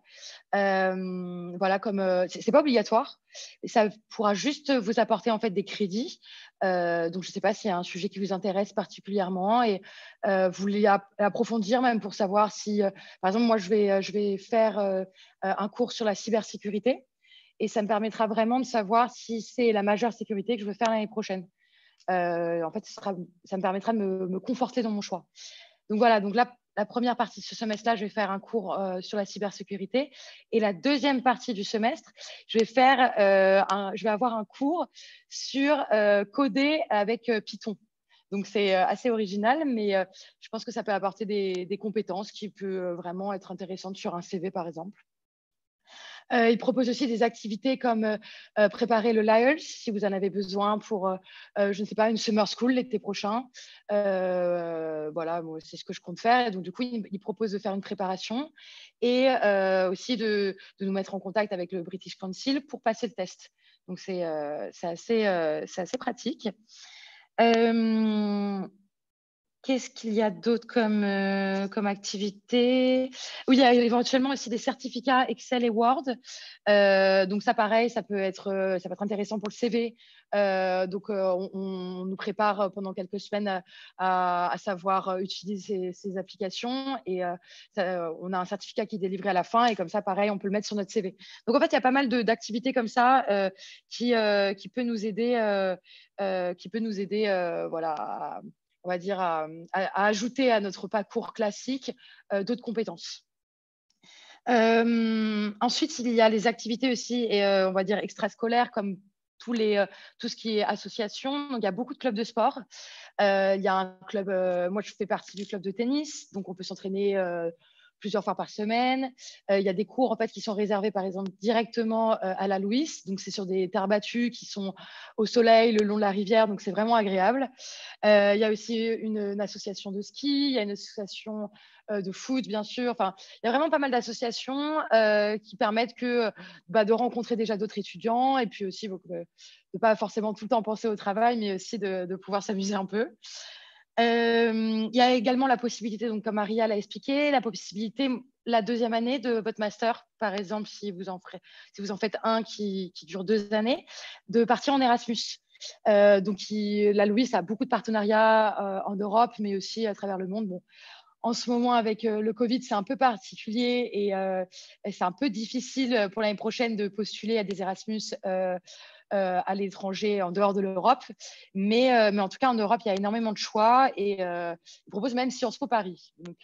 Voilà, c'est pas obligatoire. Ça pourra juste vous apporter en fait des crédits. Donc, je ne sais pas s'il y a un sujet qui vous intéresse particulièrement et vous voulez approfondir même pour savoir si, par exemple, moi, je vais faire un cours sur la cybersécurité et ça me permettra vraiment de savoir si c'est la majeure sécurité que je veux faire l'année prochaine. En fait, ça me permettra de me conforter dans mon choix. Donc voilà, donc la première partie de ce semestre-là, je vais faire un cours sur la cybersécurité. Et la deuxième partie du semestre, je vais avoir un cours sur coder avec Python. Donc, c'est assez original, mais je pense que ça peut apporter des compétences qui peuvent vraiment être intéressantes sur un CV, par exemple. Il propose aussi des activités comme préparer le l'IELTS si vous en avez besoin pour, je ne sais pas, une summer school l'été prochain. Voilà, c'est ce que je compte faire. Et donc, du coup, il propose de faire une préparation et aussi de nous mettre en contact avec le British Council pour passer le test. Donc, c'est assez pratique. Qu'est-ce qu'il y a d'autre comme activité? Oui, il y a éventuellement aussi des certificats Excel et Word. Donc ça, pareil, ça peut être intéressant pour le CV. On nous prépare pendant quelques semaines à savoir utiliser ces applications. Et on a un certificat qui est délivré à la fin. Et comme ça, pareil, on peut le mettre sur notre CV. Donc en fait, il y a pas mal d'activités comme ça qui peut nous aider, voilà, on va dire, à ajouter à notre parcours classique d'autres compétences. Ensuite, il y a les activités aussi, et on va dire extrascolaires, comme tout ce qui est association. Donc, il y a beaucoup de clubs de sport. Il y a un club, moi, je fais partie du club de tennis, donc on peut s'entraîner plusieurs fois par semaine. Il y a des cours en fait qui sont réservés par exemple directement à la Louis, donc c'est sur des terres battues qui sont au soleil le long de la rivière, donc c'est vraiment agréable. Il y a aussi une association de ski, il y a une association de foot bien sûr. Enfin, il y a vraiment pas mal d'associations qui permettent de rencontrer déjà d'autres étudiants et puis aussi de pas forcément tout le temps penser au travail, mais aussi de pouvoir s'amuser un peu. Il y a également la possibilité, donc comme Maria l'a expliqué, la possibilité la deuxième année de votre master, par exemple, si vous en faites un qui dure 2 années, de partir en Erasmus. Donc, la Louis a beaucoup de partenariats en Europe, mais aussi à travers le monde. Bon, en ce moment, avec le Covid, c'est un peu particulier et c'est un peu difficile pour l'année prochaine de postuler à des Erasmus à l'étranger, en dehors de l'Europe. Mais en tout cas, en Europe, il y a énormément de choix et ils proposent même Sciences Po Paris. Donc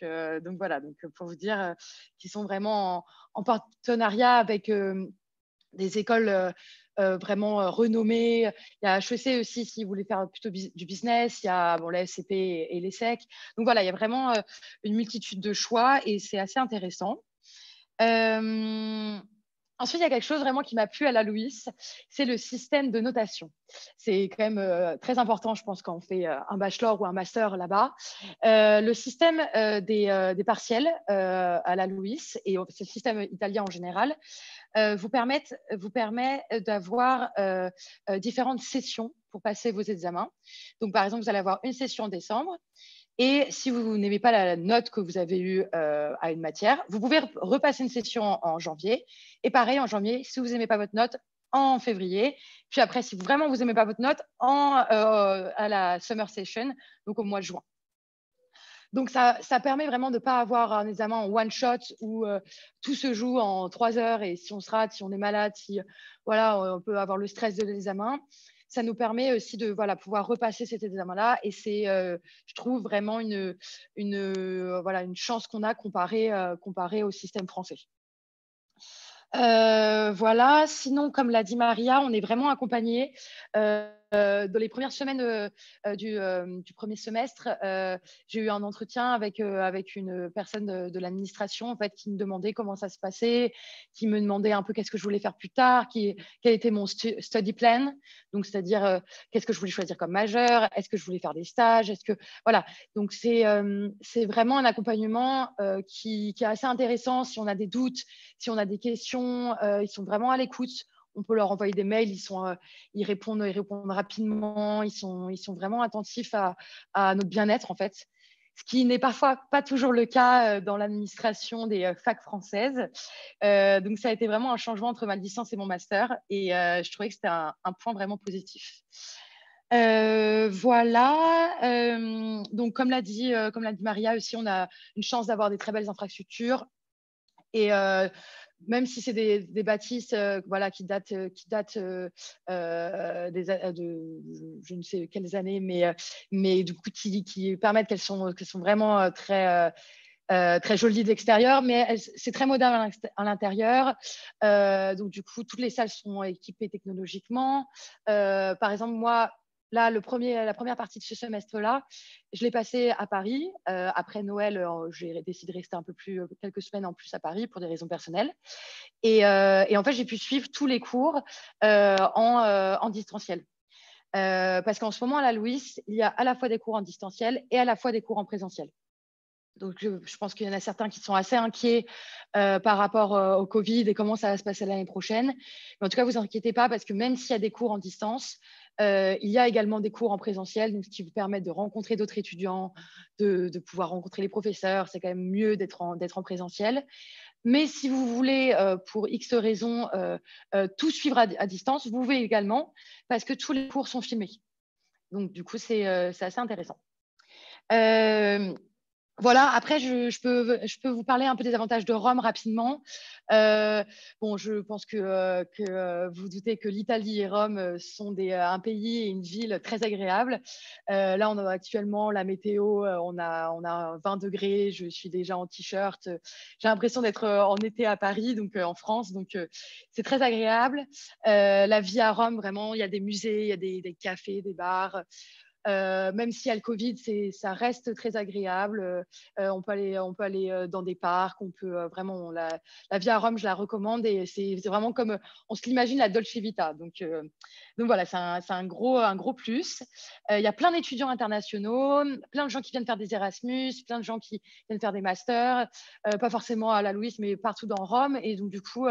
voilà, pour vous dire qu'ils sont vraiment en partenariat avec des écoles vraiment renommées. Il y a HEC aussi, si vous voulez faire plutôt du business. Il y a la SCP et l'ESSEC. Donc voilà, il y a vraiment une multitude de choix et c'est assez intéressant. Ensuite, il y a quelque chose vraiment qui m'a plu à la Louis, c'est le système de notation. C'est quand même très important, je pense, quand on fait un bachelor ou un master là-bas. Le système des partiels à la Louis, et c'est le système italien en général, vous permet d'avoir différentes sessions pour passer vos examens. Donc, par exemple, vous allez avoir une session en décembre. Et si vous n'aimez pas la note que vous avez eue à une matière, vous pouvez repasser une session en janvier. Et pareil, en janvier, si vous n'aimez pas votre note, en février. Puis après, si vraiment vous n'aimez pas votre note, à la summer session, donc au mois de juin. Donc, ça permet vraiment de ne pas avoir un examen en one shot où tout se joue en 3 heures et si on se rate, si on est malade, on peut avoir le stress de l'examen. Ça nous permet aussi de pouvoir repasser cet examen-là et c'est, je trouve, vraiment une chance qu'on a comparé au système français. Voilà. Sinon, comme l'a dit Maria, on est vraiment accompagné. Dans les premières semaines du premier semestre, j'ai eu un entretien avec une personne de l'administration en fait, qui me demandait comment ça se passait, qui me demandait un peu qu'est-ce que je voulais faire plus tard, quel était mon study plan, donc c'est-à-dire qu'est-ce que je voulais choisir comme majeur, est-ce que je voulais faire des stages, voilà. Donc c'est vraiment un accompagnement qui est assez intéressant. Si on a des doutes, si on a des questions, ils sont vraiment à l'écoute. On peut leur envoyer des mails, ils répondent rapidement, ils sont vraiment attentifs à notre bien-être en fait. Ce qui n'est parfois pas toujours le cas dans l'administration des facs françaises. Donc, ça a été vraiment un changement entre ma licence et mon master et je trouvais que c'était un point vraiment positif. Voilà. Donc, comme l'a dit Maria aussi, on a une chance d'avoir des très belles infrastructures. Et même si c'est des bâtisses qui datent de je ne sais quelles années, mais du coup qui permettent qu'elles sont vraiment très jolies de l'extérieur, mais c'est très moderne à l'intérieur. Donc du coup, toutes les salles sont équipées technologiquement. Par exemple, moi, là, la première partie de ce semestre-là, je l'ai passé à Paris. Après Noël, j'ai décidé de rester quelques semaines en plus à Paris pour des raisons personnelles. Et en fait, j'ai pu suivre tous les cours en distanciel. Parce qu'en ce moment, à la Louis, il y a à la fois des cours en distanciel et à la fois des cours en présentiel. Donc, je pense qu'il y en a certains qui sont assez inquiets par rapport au Covid et comment ça va se passer l'année prochaine. Mais en tout cas, vous inquiétez pas parce que même s'il y a des cours en distance, Il y a également des cours en présentiel, donc ce qui vous permet de rencontrer d'autres étudiants, de pouvoir rencontrer les professeurs. C'est quand même mieux d'être en présentiel. Mais si vous voulez, pour X raisons, tout suivre à distance, vous pouvez également, parce que tous les cours sont filmés. Donc, du coup, c'est assez intéressant. Voilà, après, je peux vous parler un peu des avantages de Rome rapidement. Bon, je pense que vous doutez que l'Italie et Rome sont un pays et une ville très agréables. Là, on a actuellement la météo, on a 20 degrés, je suis déjà en t-shirt. J'ai l'impression d'être en été à Paris, donc en France, donc c'est très agréable. La vie à Rome, vraiment, il y a des musées, il y a des cafés, des bars. Même s'il y a le Covid, ça reste très agréable. On peut aller dans des parcs. On peut vraiment la vie à Rome, je la recommande et c'est vraiment comme on se l'imagine la Dolce Vita. Donc voilà, c'est un gros plus. Il y a plein d'étudiants internationaux, plein de gens qui viennent faire des Erasmus, plein de gens qui viennent faire des masters, pas forcément à la Louis, mais partout dans Rome. Et donc du coup,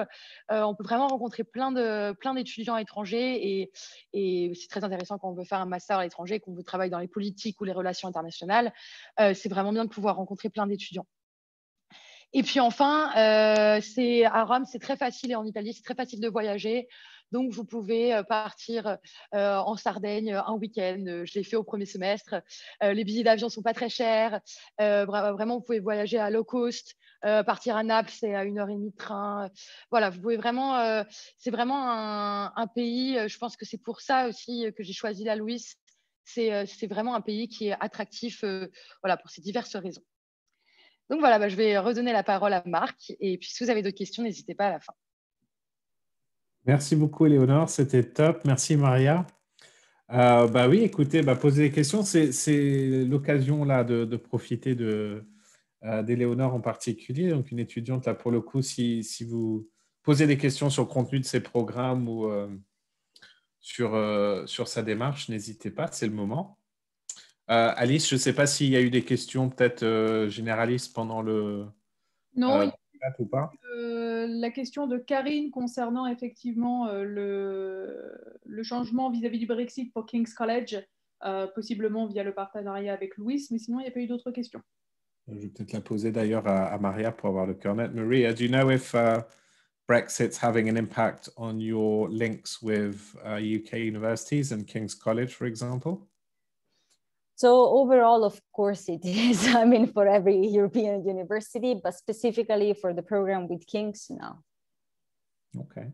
on peut vraiment rencontrer plein d'étudiants étrangers et c'est très intéressant quand on veut faire un master à l'étranger, qu'on veut travailler dans les politiques ou les relations internationales. C'est vraiment bien de pouvoir rencontrer plein d'étudiants. Et puis enfin, à Rome, c'est très facile et en Italie, c'est très facile de voyager. Donc, vous pouvez partir en Sardaigne un week-end. Je l'ai fait au premier semestre. Les billets d'avion ne sont pas très chers. Vraiment, vous pouvez voyager à low cost. Partir à Naples, c'est à 1h30 de train. Voilà, vous pouvez vraiment… c'est vraiment un pays, je pense que c'est pour ça aussi que j'ai choisi la Louis. C'est vraiment un pays qui est attractif voilà, pour ces diverses raisons. Donc voilà, je vais redonner la parole à Marc. Et puis, si vous avez d'autres questions, n'hésitez pas à la fin. Merci beaucoup, Éléonore. C'était top. Merci, Maria. Oui, écoutez, poser des questions, c'est l'occasion là de profiter d'Éléonore en particulier, donc une étudiante là pour le coup, si vous posez des questions sur le contenu de ces programmes ou sur sa démarche, n'hésitez pas, c'est le moment. Alice, je ne sais pas s'il y a eu des questions peut-être généralistes pendant le non, chat ou pas. La question de Karine concernant effectivement le changement vis-à-vis du Brexit pour King's College, possiblement via le partenariat avec Louis, mais sinon, il n'y a pas eu d'autres questions. Je vais peut-être la poser d'ailleurs à Maria pour avoir le cœur net. Maria, do you know if Brexit's having an impact on your links with UK universities and King's College, for example? So overall, of course, it is. I mean, for every European university, but specifically for the program with King's, no. Okay.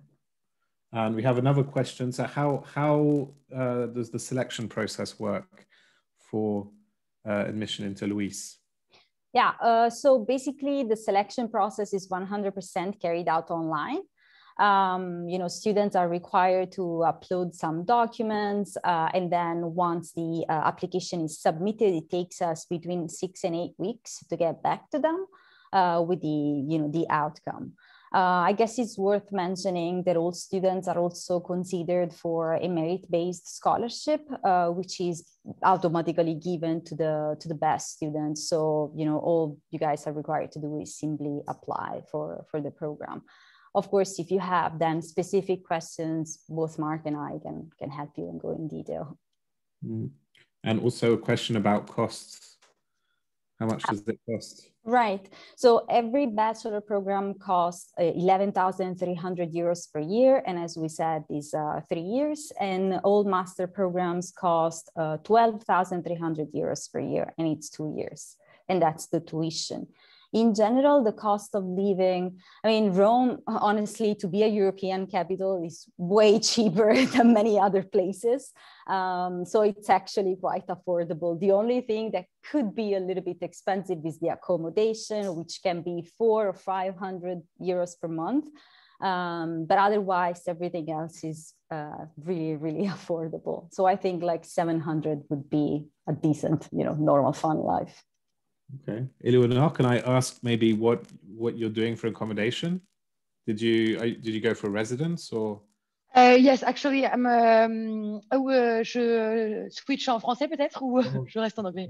And we have another question. So how does the selection process work for admission into Louis? Yeah, so basically the selection process is 100% carried out online. Students are required to upload some documents, and then once the application is submitted, it takes us between 6 and 8 weeks to get back to them with the outcome. I guess it's worth mentioning that all students are also considered for a merit-based scholarship, which is automatically given to the best students. So, all you guys are required to do is simply apply for the program. Of course, if you have then specific questions, both Mark and I can help you and go in detail. And also a question about costs. How much does it cost? Right. So every bachelor program costs 11,300 euros per year. And as we said, these 3 years. And all master programs cost 12,300 euros per year. And it's 2 years. And that's the tuition. In general, the cost of living, I mean, Rome, honestly, to be a European capital is way cheaper than many other places. So it's actually quite affordable. The only thing that could be a little bit expensive is the accommodation, which can be 400 or 500 euros per month. But otherwise, everything else is really, really affordable. So I think like 700 would be a decent, normal fun life. Okay. Éléonore, can I ask maybe what you're doing for accommodation? Did you go for residence or? Yes, actually, je switch en français peut-être ou je reste en anglais?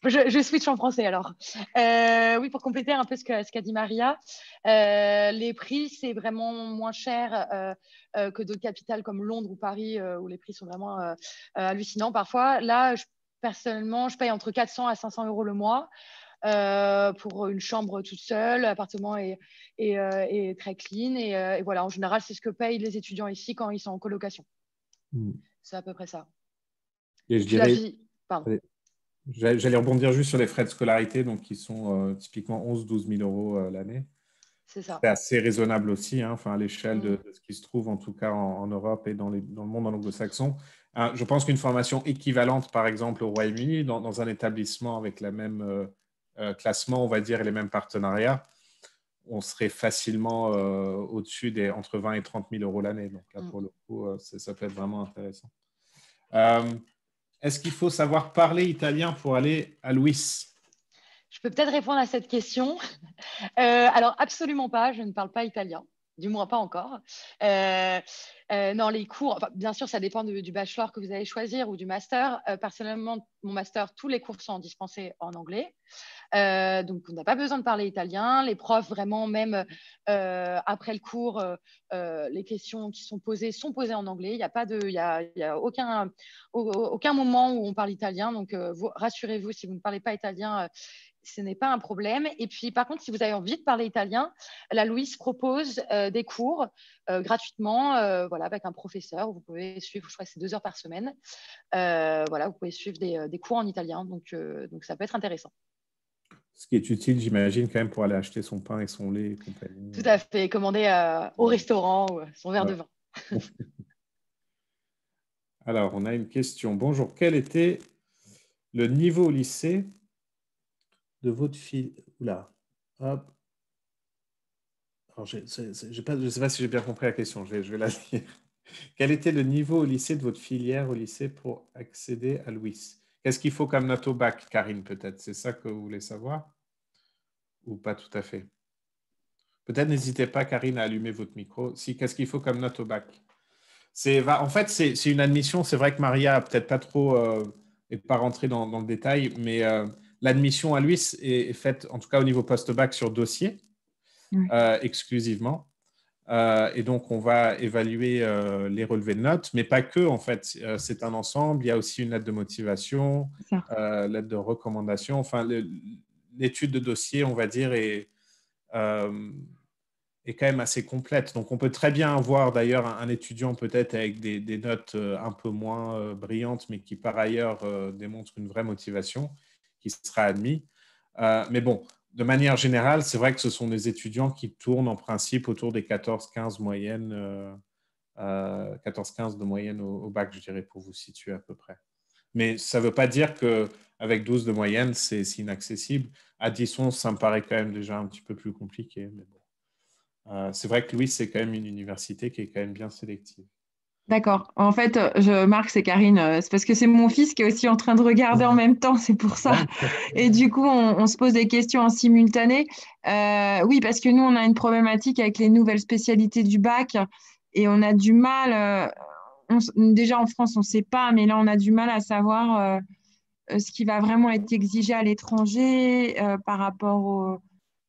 Je switch en français alors. Oui, pour compléter un peu ce qu'a dit Maria, les prix, c'est vraiment moins cher que d'autres capitales comme Londres ou Paris, où les prix sont vraiment hallucinants parfois. Là, personnellement, je paye entre 400 à 500 euros le mois. Pour une chambre toute seule, l'appartement est très clean. Et voilà, en général, c'est ce que payent les étudiants ici quand ils sont en colocation. C'est à peu près ça. Et je dirais, j'allais rebondir juste sur les frais de scolarité, donc qui sont typiquement 11-12 000 euros l'année. C'est ça. C'est assez raisonnable aussi, hein, à l'échelle de ce qui se trouve en tout cas en Europe et dans le monde anglo-saxon. Je pense qu'une formation équivalente, par exemple, au Royaume-Uni, dans un établissement avec la même classement, on va dire, et les mêmes partenariats, on serait facilement au-dessus des entre 20 et 30 000 euros l'année. Donc là, pour le coup, ça peut être vraiment intéressant. Est-ce qu'il faut savoir parler italien pour aller à Luis? Je peux peut-être répondre à cette question. Alors, absolument pas, je ne parle pas italien. Du moins pas encore. Non, les cours, enfin, bien sûr, ça dépend du bachelor que vous allez choisir ou du master. Personnellement, mon master, tous les cours sont dispensés en anglais. Donc, on n'a pas besoin de parler italien. Les profs, vraiment, même après le cours, les questions qui sont posées en anglais. Il n'y a pas de, il y a aucun moment où on parle italien. Donc, rassurez-vous, si vous ne parlez pas italien, ce n'est pas un problème. Et puis, par contre, si vous avez envie de parler italien, la Louise propose des cours gratuitement, voilà, avec un professeur. Vous pouvez suivre, je crois que c'est 2 heures par semaine. Voilà, vous pouvez suivre des cours en italien. Donc, ça peut être intéressant. Ce qui est utile, j'imagine, quand même, pour aller acheter son pain et son lait et compagnie. Tout à fait, commander au restaurant son verre de vin. Alors, on a une question. Bonjour, quel était le niveau au lycée de votre fille? Oula, hop. Alors, je ne sais pas si j'ai bien compris la question, je vais la lire. Quel était le niveau au lycée de votre filière au lycée pour accéder à Louis? Qu'est-ce qu'il faut comme note au bac, Karine, peut-être? C'est ça que vous voulez savoir? Ou pas tout à fait? Peut-être n'hésitez pas, Karine, à allumer votre micro. Qu'est-ce qu'il faut comme note au bac? En fait, c'est une admission. C'est vrai que Maria n'a peut-être pas trop n'est pas rentrée dans le détail, mais l'admission à Luis est faite, en tout cas au niveau post-bac, sur dossier exclusivement. Et donc, on va évaluer les relevés de notes, mais pas que, en fait. C'est un ensemble. Il y a aussi une lettre de motivation, lettre de recommandation. Enfin, l'étude de dossier, on va dire, est quand même assez complète. Donc, on peut très bien avoir d'ailleurs un étudiant peut-être avec des notes un peu moins brillantes, mais qui par ailleurs démontre une vraie motivation, qui sera admis. Mais bon, de manière générale, c'est vrai que ce sont des étudiants qui tournent en principe autour des 14-15 moyennes, 14-15 de moyenne au bac, je dirais, pour vous situer à peu près. Mais ça ne veut pas dire qu'avec 12 de moyenne, c'est inaccessible. À 10-11, ça me paraît quand même déjà un petit peu plus compliqué. Mais bon. C'est vrai que Louis, c'est quand même une université qui est quand même bien sélective. D'accord. En fait, Marc, c'est Karine. C'est parce que c'est mon fils qui est aussi en train de regarder en même temps, c'est pour ça. Et du coup, on se pose des questions en simultané. Oui, parce que nous, on a une problématique avec les nouvelles spécialités du bac et on a du mal. Déjà en France, on ne sait pas, mais là, on a du mal à savoir ce qui va vraiment être exigé à l'étranger par rapport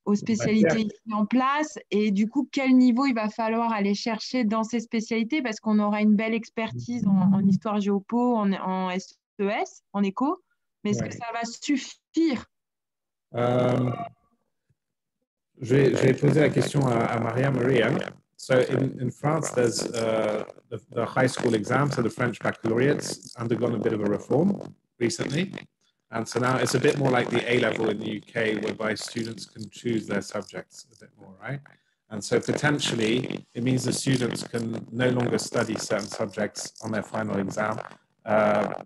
aux spécialités ici en place et du coup, quel niveau il va falloir aller chercher dans ces spécialités parce qu'on aura une belle expertise en histoire géopo, en SES, en éco, mais est-ce que ça va suffire? Je vais poser la question à Maria. So in France, there's the high school exam, so the French baccalaureate's undergone a bit of a reform recently. And so now it's a bit more like the A-level in the UK, whereby students can choose their subjects a bit more, right? And so potentially, it means the students can no longer study certain subjects on their final exam.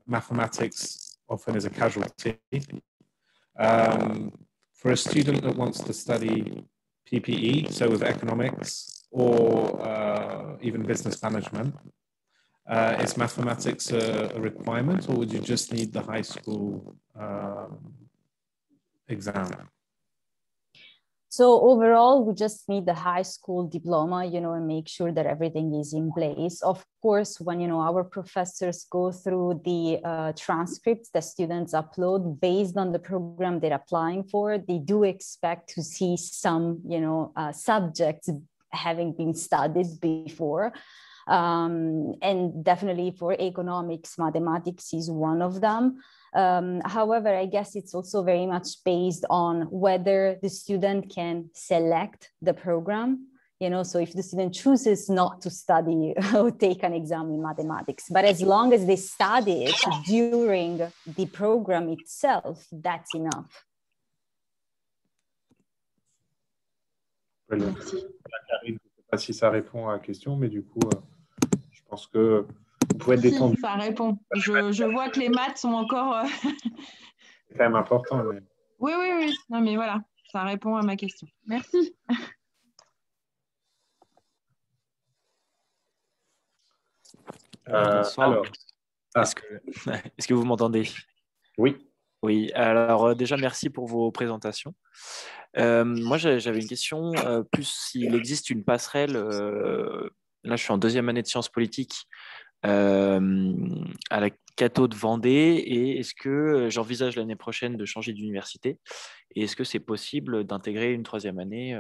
Mathematics often is a casualty. For a student that wants to study PPE, so with economics or even business management, is mathematics a requirement, or would you just need the high school exam? So overall, we just need the high school diploma, you know, and make sure that everything is in place. Of course, when, you know, our professors go through the transcripts that students upload based on the program they're applying for, they do expect to see some, you know, subjects having been studied before. And definitely for economics, mathematics is one of them. However, I guess it's also very much based on whether the student can select the program, you know, so if the student chooses not to study or take an exam in mathematics, but as long as they study it during the program itself, that's enough. Brilliant. Karine, je ne sais pas si ça répond à la question, mais du coup, je pense que vous pouvez être détendu. Si, ça répond. Je vois que les maths sont encore... C'est quand même important. Mais... Oui. Non, mais voilà, ça répond à ma question. Merci. Bonsoir. Alors, Est-ce que vous m'entendez? Oui. Oui, alors déjà, merci pour vos présentations. Moi, j'avais une question, plus s'il existe une passerelle. Là, je suis en deuxième année de sciences politiques à la Cato de Vendée, et est-ce que j'envisage l'année prochaine de changer d'université? Et est-ce que c'est possible d'intégrer une troisième année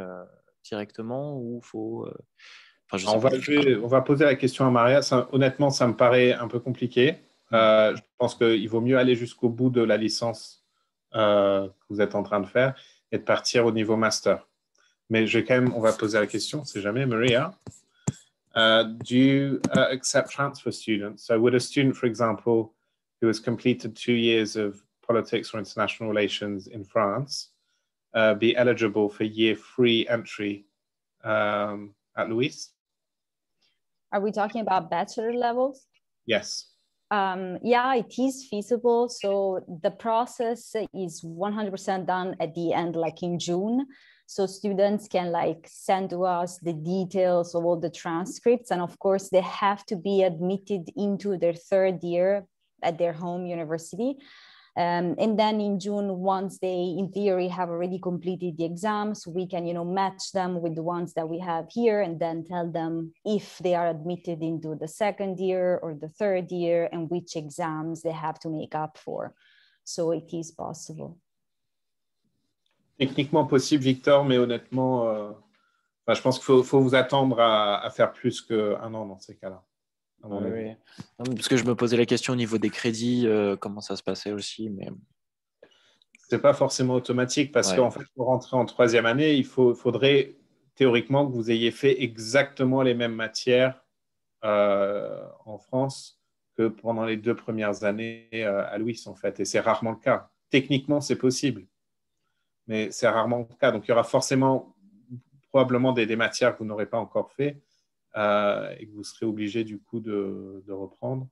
directement, ou faut... je sais pas. On va poser la question à Maria. Honnêtement, ça me paraît un peu compliqué. Je pense qu'il vaut mieux aller jusqu'au bout de la licence que vous êtes en train de faire et de partir au niveau master. Mais on va poser la question, on ne sait jamais. Maria, do you accept transfer students? So would a student, for example, who has completed 2 years of politics or international relations in France be eligible for year 3 entry at Louis? Are we talking about bachelor levels? Yes. Yeah, it is feasible. So the process is 100% done at the end, like in June. So students can like send to us the details of all the transcripts. And of course, they have to be admitted into their 3rd year at their home university. And then in June, once they, in theory, have already completed the exams, we can, you know, match them with the ones that we have here and then tell them if they are admitted into the 2nd year or the 3rd year and which exams they have to make up for. So it is possible. Techniquement possible, Victor, mais honnêtement, je pense qu'il faut vous attendre à faire plus qu'1 an dans ces cas-là. Oui. Non, parce que je me posais la question au niveau des crédits, comment ça se passait aussi. Mais... Ce n'est pas forcément automatique parce qu'en fait, pour rentrer en 3e année, il faudrait théoriquement que vous ayez fait exactement les mêmes matières en France que pendant les 2 premières années à Louis, en fait. Et c'est rarement le cas. Techniquement, c'est possible, mais c'est rarement le cas. Donc, il y aura forcément probablement des matières que vous n'aurez pas encore fait. Et que vous serez obligé du coup de reprendre.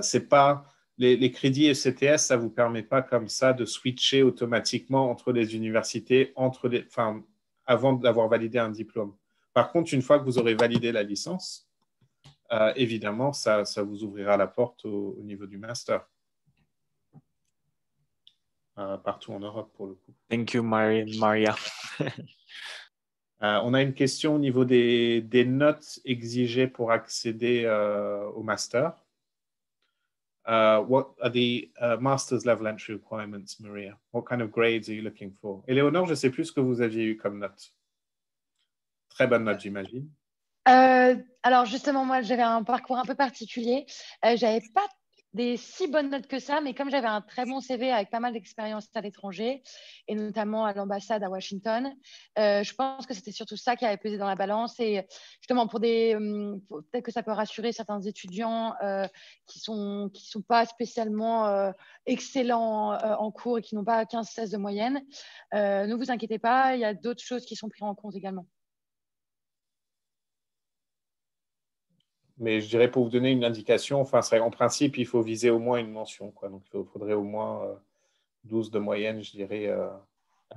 C'est pas les crédits ECTS, ça ne vous permet pas comme ça de switcher automatiquement entre les universités avant d'avoir validé un diplôme. Par contre, une fois que vous aurez validé la licence, évidemment, ça vous ouvrira la porte au niveau du master. Partout en Europe pour le coup. Thank you, Maria. On a une question au niveau des notes exigées pour accéder au master. What are the master's level entry requirements, Maria? What kind of grades are you looking for? Éléonore, je ne sais plus ce que vous aviez eu comme note. Très bonne note, j'imagine. Alors justement, moi, j'avais un parcours un peu particulier. J'avais pas des si bonnes notes que ça, mais comme j'avais un très bon CV avec pas mal d'expériences à l'étranger, et notamment à l'ambassade à Washington, je pense que c'était surtout ça qui avait pesé dans la balance. Et justement, peut-être que ça peut rassurer certains étudiants qui sont pas spécialement excellents en cours et qui n'ont pas 15-16 de moyenne. Ne vous inquiétez pas, il y a d'autres choses qui sont prises en compte également. Mais je dirais pour vous donner une indication, en principe, il faut viser au moins une mention, quoi. Donc, il faudrait au moins 12 de moyenne, je dirais, à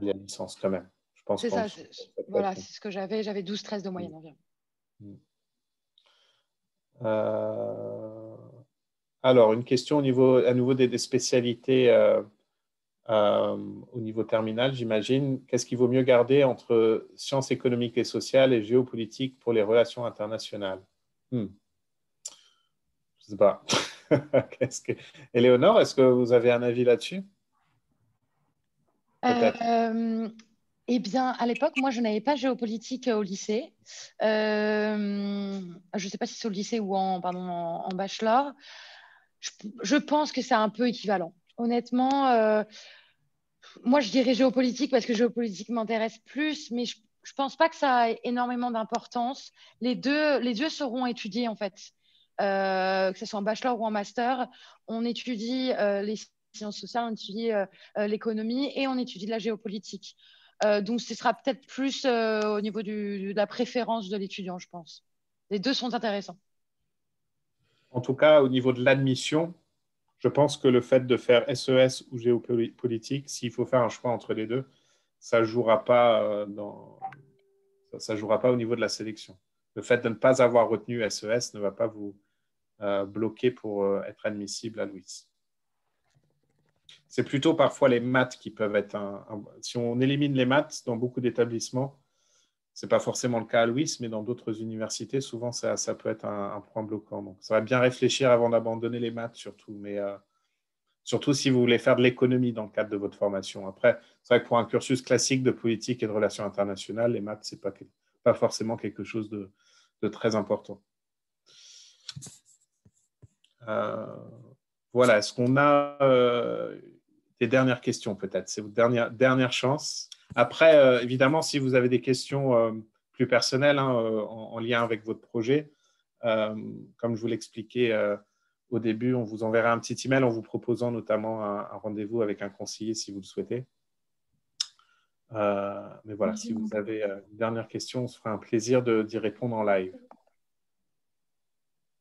la licence quand même. Je pense c'est ça, voilà, c'est ce que j'avais. J'avais 12-13 de moyenne environ. Alors, une question à nouveau des spécialités au niveau terminal, j'imagine. Qu'est-ce qu'il vaut mieux garder entre sciences économiques et sociales et géopolitique pour les relations internationales? Je ne sais pas. Éléonore, est-ce que vous avez un avis là-dessus? Eh bien, à l'époque, moi, je n'avais pas géopolitique au lycée. Je ne sais pas si c'est au lycée ou en bachelor. Je pense que c'est un peu équivalent. Honnêtement, moi, je dirais géopolitique parce que géopolitique m'intéresse plus, mais je ne pense pas que ça ait énormément d'importance. Les deux seront étudiés, en fait. Que ce soit en bachelor ou en master, on étudie les sciences sociales, on étudie l'économie et on étudie la géopolitique. Donc, ce sera peut-être plus au niveau de la préférence de l'étudiant, je pense. Les deux sont intéressants. En tout cas, au niveau de l'admission, je pense que le fait de faire SES ou géopolitique, s'il faut faire un choix entre les deux, ça ne jouera pas ça jouera pas au niveau de la sélection. Le fait de ne pas avoir retenu SES ne va pas vous bloquer pour être admissible à Louis. C'est plutôt parfois les maths qui peuvent être si on élimine les maths dans beaucoup d'établissements, ce n'est pas forcément le cas à Louis, mais dans d'autres universités, souvent, ça peut être un point bloquant. Donc, ça va bien réfléchir avant d'abandonner les maths, surtout. Mais surtout si vous voulez faire de l'économie dans le cadre de votre formation. Après, c'est vrai que pour un cursus classique de politique et de relations internationales, les maths, ce n'est pas forcément quelque chose de très important. Voilà. Est-ce qu'on a des dernières questions, peut-être? C'est votre dernière chance. Après, évidemment, si vous avez des questions plus personnelles en lien avec votre projet, comme je vous l'expliquais au début, on vous enverra un petit email en vous proposant notamment un rendez-vous avec un conseiller si vous le souhaitez. Mais voilà, si vous avez une dernière question, on se fera un plaisir d'y répondre en live.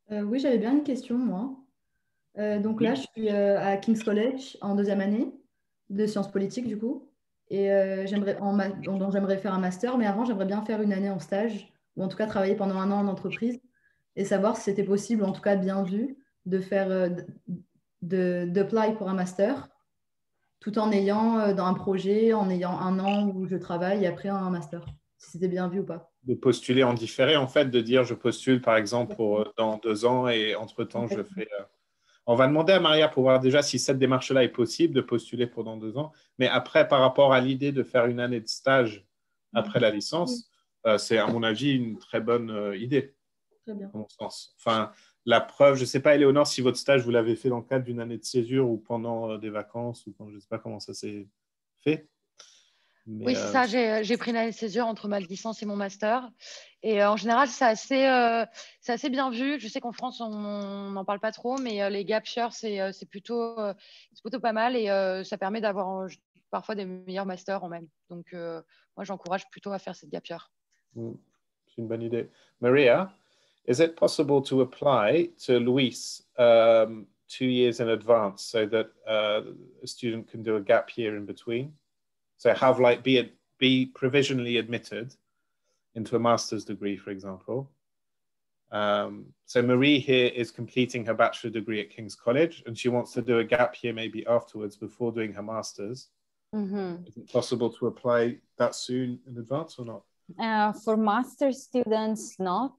Oui, j'avais bien une question, moi. Donc là, je suis à King's College en 2e année de sciences politiques, du coup. Et donc j'aimerais faire un master, mais avant, j'aimerais bien faire une année en stage, ou en tout cas travailler pendant 1 an en entreprise, et savoir si c'était possible, en tout cas bien vu, de faire d'apply pour un master, tout en ayant dans un projet, en ayant 1 an où je travaille et après un master, si c'était bien vu ou pas. De postuler en différé, en fait, de dire je postule par exemple pour dans 2 ans et entre-temps je fais… On va demander à Maria pour voir déjà si cette démarche-là est possible de postuler pour dans 2 ans. Mais après, par rapport à l'idée de faire une année de stage après la licence, c'est à mon avis une très bonne idée. Très bien. À mon sens. Enfin, la preuve, je ne sais pas, Éléonore, si votre stage, vous l'avez fait dans le cadre d'une année de césure ou pendant des vacances, ou je ne sais pas comment ça s'est fait. Mais, oui, c'est ça. J'ai pris une année de césure entre ma licence et mon master. Et en général, c'est assez bien vu. Je sais qu'en France, on n'en parle pas trop, mais les gap years, c'est plutôt pas mal. Et ça permet d'avoir parfois des meilleurs masters en même. Donc, moi, j'encourage plutôt à faire cette gap year. C'est une bonne idée. Maria, is it possible to apply to Luis 2 years in advance so that a student can do a gap year in between? So have be provisionally admitted into a master's degree, for example. So Marie here is completing her bachelor degree at King's College, and she wants to do a gap year maybe afterwards before doing her master's. Mm-hmm. Is it possible to apply that soon in advance or not? For master students, not.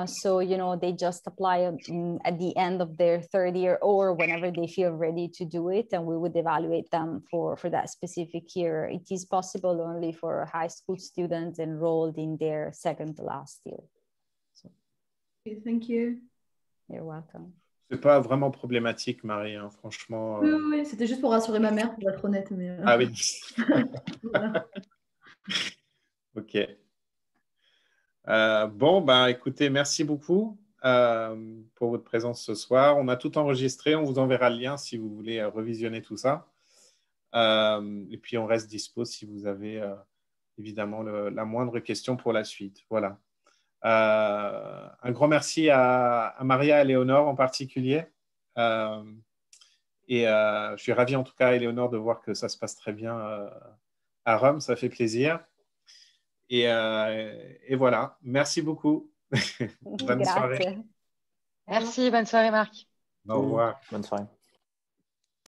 So, they just apply at the end of their 3rd year or whenever they feel ready to do it, and we would evaluate them for that specific year. It is possible only for high school students enrolled in their 2nd to last year. Okay, thank you. You're welcome. C'est pas vraiment problématique, Marie, hein, franchement. Oui, c'était juste pour rassurer ma mère, pour être honnête. Mais, Ah oui. Voilà. Ok. Bon, écoutez, merci beaucoup pour votre présence ce soir. On a tout enregistré, on vous enverra le lien si vous voulez revisionner tout ça. Et puis, on reste dispo si vous avez évidemment la moindre question pour la suite. Voilà. Un grand merci à Maria et Éléonore en particulier. Et je suis ravi en tout cas, Éléonore, de voir que ça se passe très bien à Rome. Ça fait plaisir. Et voilà, merci beaucoup. Bonne soirée. Merci, bonne soirée Marc. Au revoir. Bonne soirée.